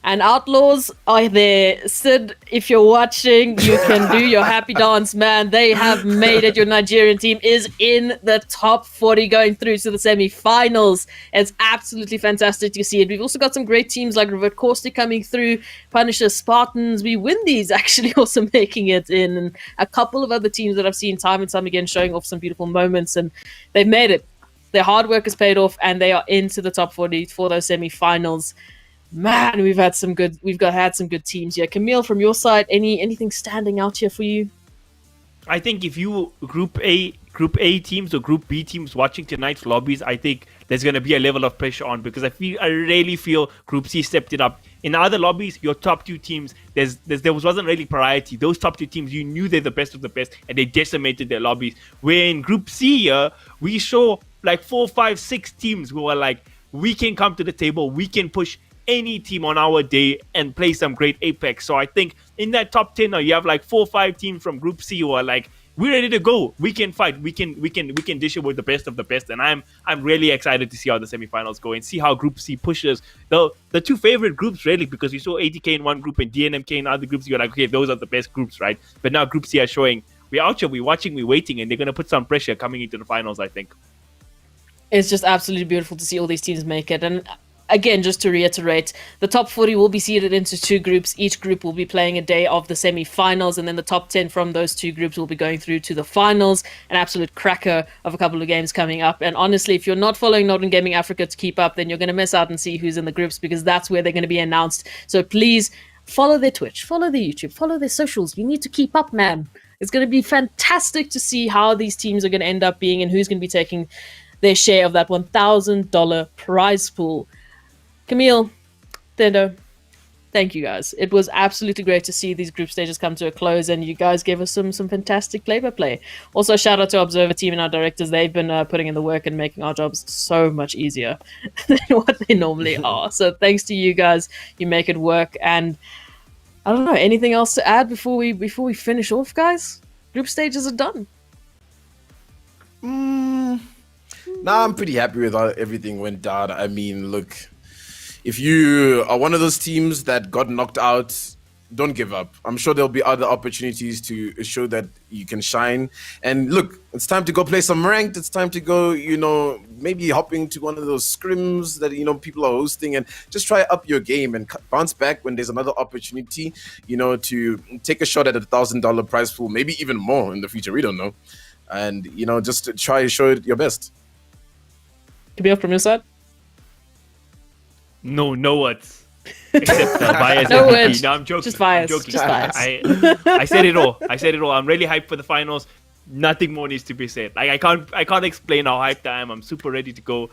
And Outlaws are there. Sid, if you're watching, you can do your happy dance, man. They have made it. Your Nigerian team is in the top 40 going through to the semi-finals. It's absolutely fantastic to see it. We've also got some great teams like Revert Caustic coming through, Punisher, Spartans. We win these actually also making it in. And a couple of other teams that I've seen time and time again showing off some beautiful moments. And they've made it. Their hard work has paid off and they are into the top 40 for those semi-finals. Man, we've had some good teams here. Camille, from your side, anything standing out here for you? I think if you Group A teams or Group B teams watching tonight's lobbies, I think there's going to be a level of pressure on, because I really feel Group C stepped it up. In other lobbies, your top two teams, there wasn't really priority. Those top two teams, you knew they're the best of the best, and they decimated their lobbies. Where in Group C here, we saw like 4, 5, 6 teams who are like, we can come to the table, we can push any team on our day and play some great Apex. So I think in that top 10 now, you have like 4 or 5 teams from Group C who are like, we're ready to go. We can fight. We can dish it with the best of the best. And I'm really excited to see how the semifinals go and see how Group C pushes the two favorite groups, really, because we saw ATK in one group and DNMK in other groups. You're like, okay, those are the best groups, right? But now Group C are showing we're out here, we're watching, we're waiting, and they're going to put some pressure coming into the finals, I think. It's just absolutely beautiful to see all these teams make it. And again, just to reiterate, the top 40 will be seeded into 2 groups. Each group will be playing a day of the semi-finals, and then the top 10 from those 2 groups will be going through to the finals. An absolute cracker of a couple of games coming up. And honestly, if you're not following NODWIN Gaming Africa to keep up, then you're going to miss out and see who's in the groups, because that's where they're going to be announced. So please follow their Twitch, follow their YouTube, follow their socials. You need to keep up, man. It's going to be fantastic to see how these teams are going to end up being and who's going to be taking their share of that $1,000 prize pool. Camille, Thendo, thank you guys. It was absolutely great to see these group stages come to a close, and you guys gave us some fantastic play-by-play. Also, shout out to our Observer team and our directors. They've been putting in the work and making our jobs so much easier than what they normally are. So thanks to you guys. You make it work. And I don't know, anything else to add before we finish off, guys? Group stages are done. Nah, I'm pretty happy with how everything went down. I mean, look, if you are one of those teams that got knocked out, don't give up. I'm sure there'll be other opportunities to show that you can shine. And look, it's time to go play some ranked. It's time to go, maybe hopping to one of those scrims that, people are hosting, and just try up your game and bounce back when there's another opportunity, to take a shot at $1,000 prize pool, maybe even more in the future. We don't know. And, just to try to show it your best. Camille, from your side? No words. Except bias. No words. No, I'm joking. Just bias. I'm joking. Just bias. I said it all. I'm really hyped for the finals. Nothing more needs to be said. Like I can't explain how hyped I am. I'm super ready to go.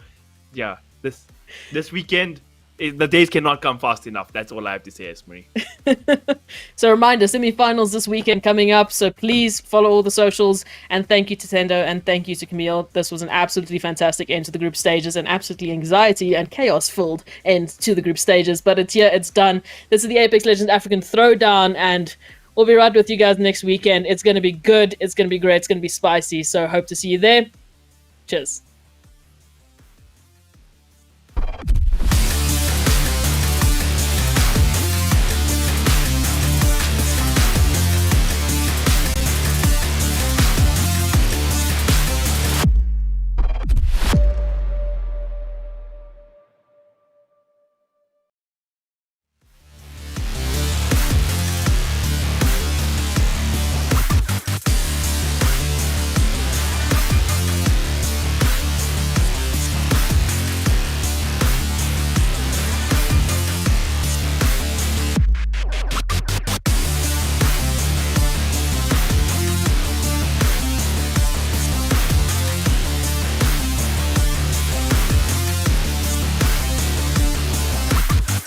Yeah, this weekend, the days cannot come fast enough. That's all I have to say, Esmery. So reminder, semi-finals this weekend coming up, so please follow all the socials, and thank you to Tendo and thank you to Camille. This was an absolutely fantastic end to the group stages, and absolutely anxiety and chaos filled end to the group stages, but it's here, it's done. This is the Apex Legends African Throwdown, and we'll be right with you guys next weekend. It's going to be good, it's going to be great, it's going to be spicy, so hope to see you there. Cheers.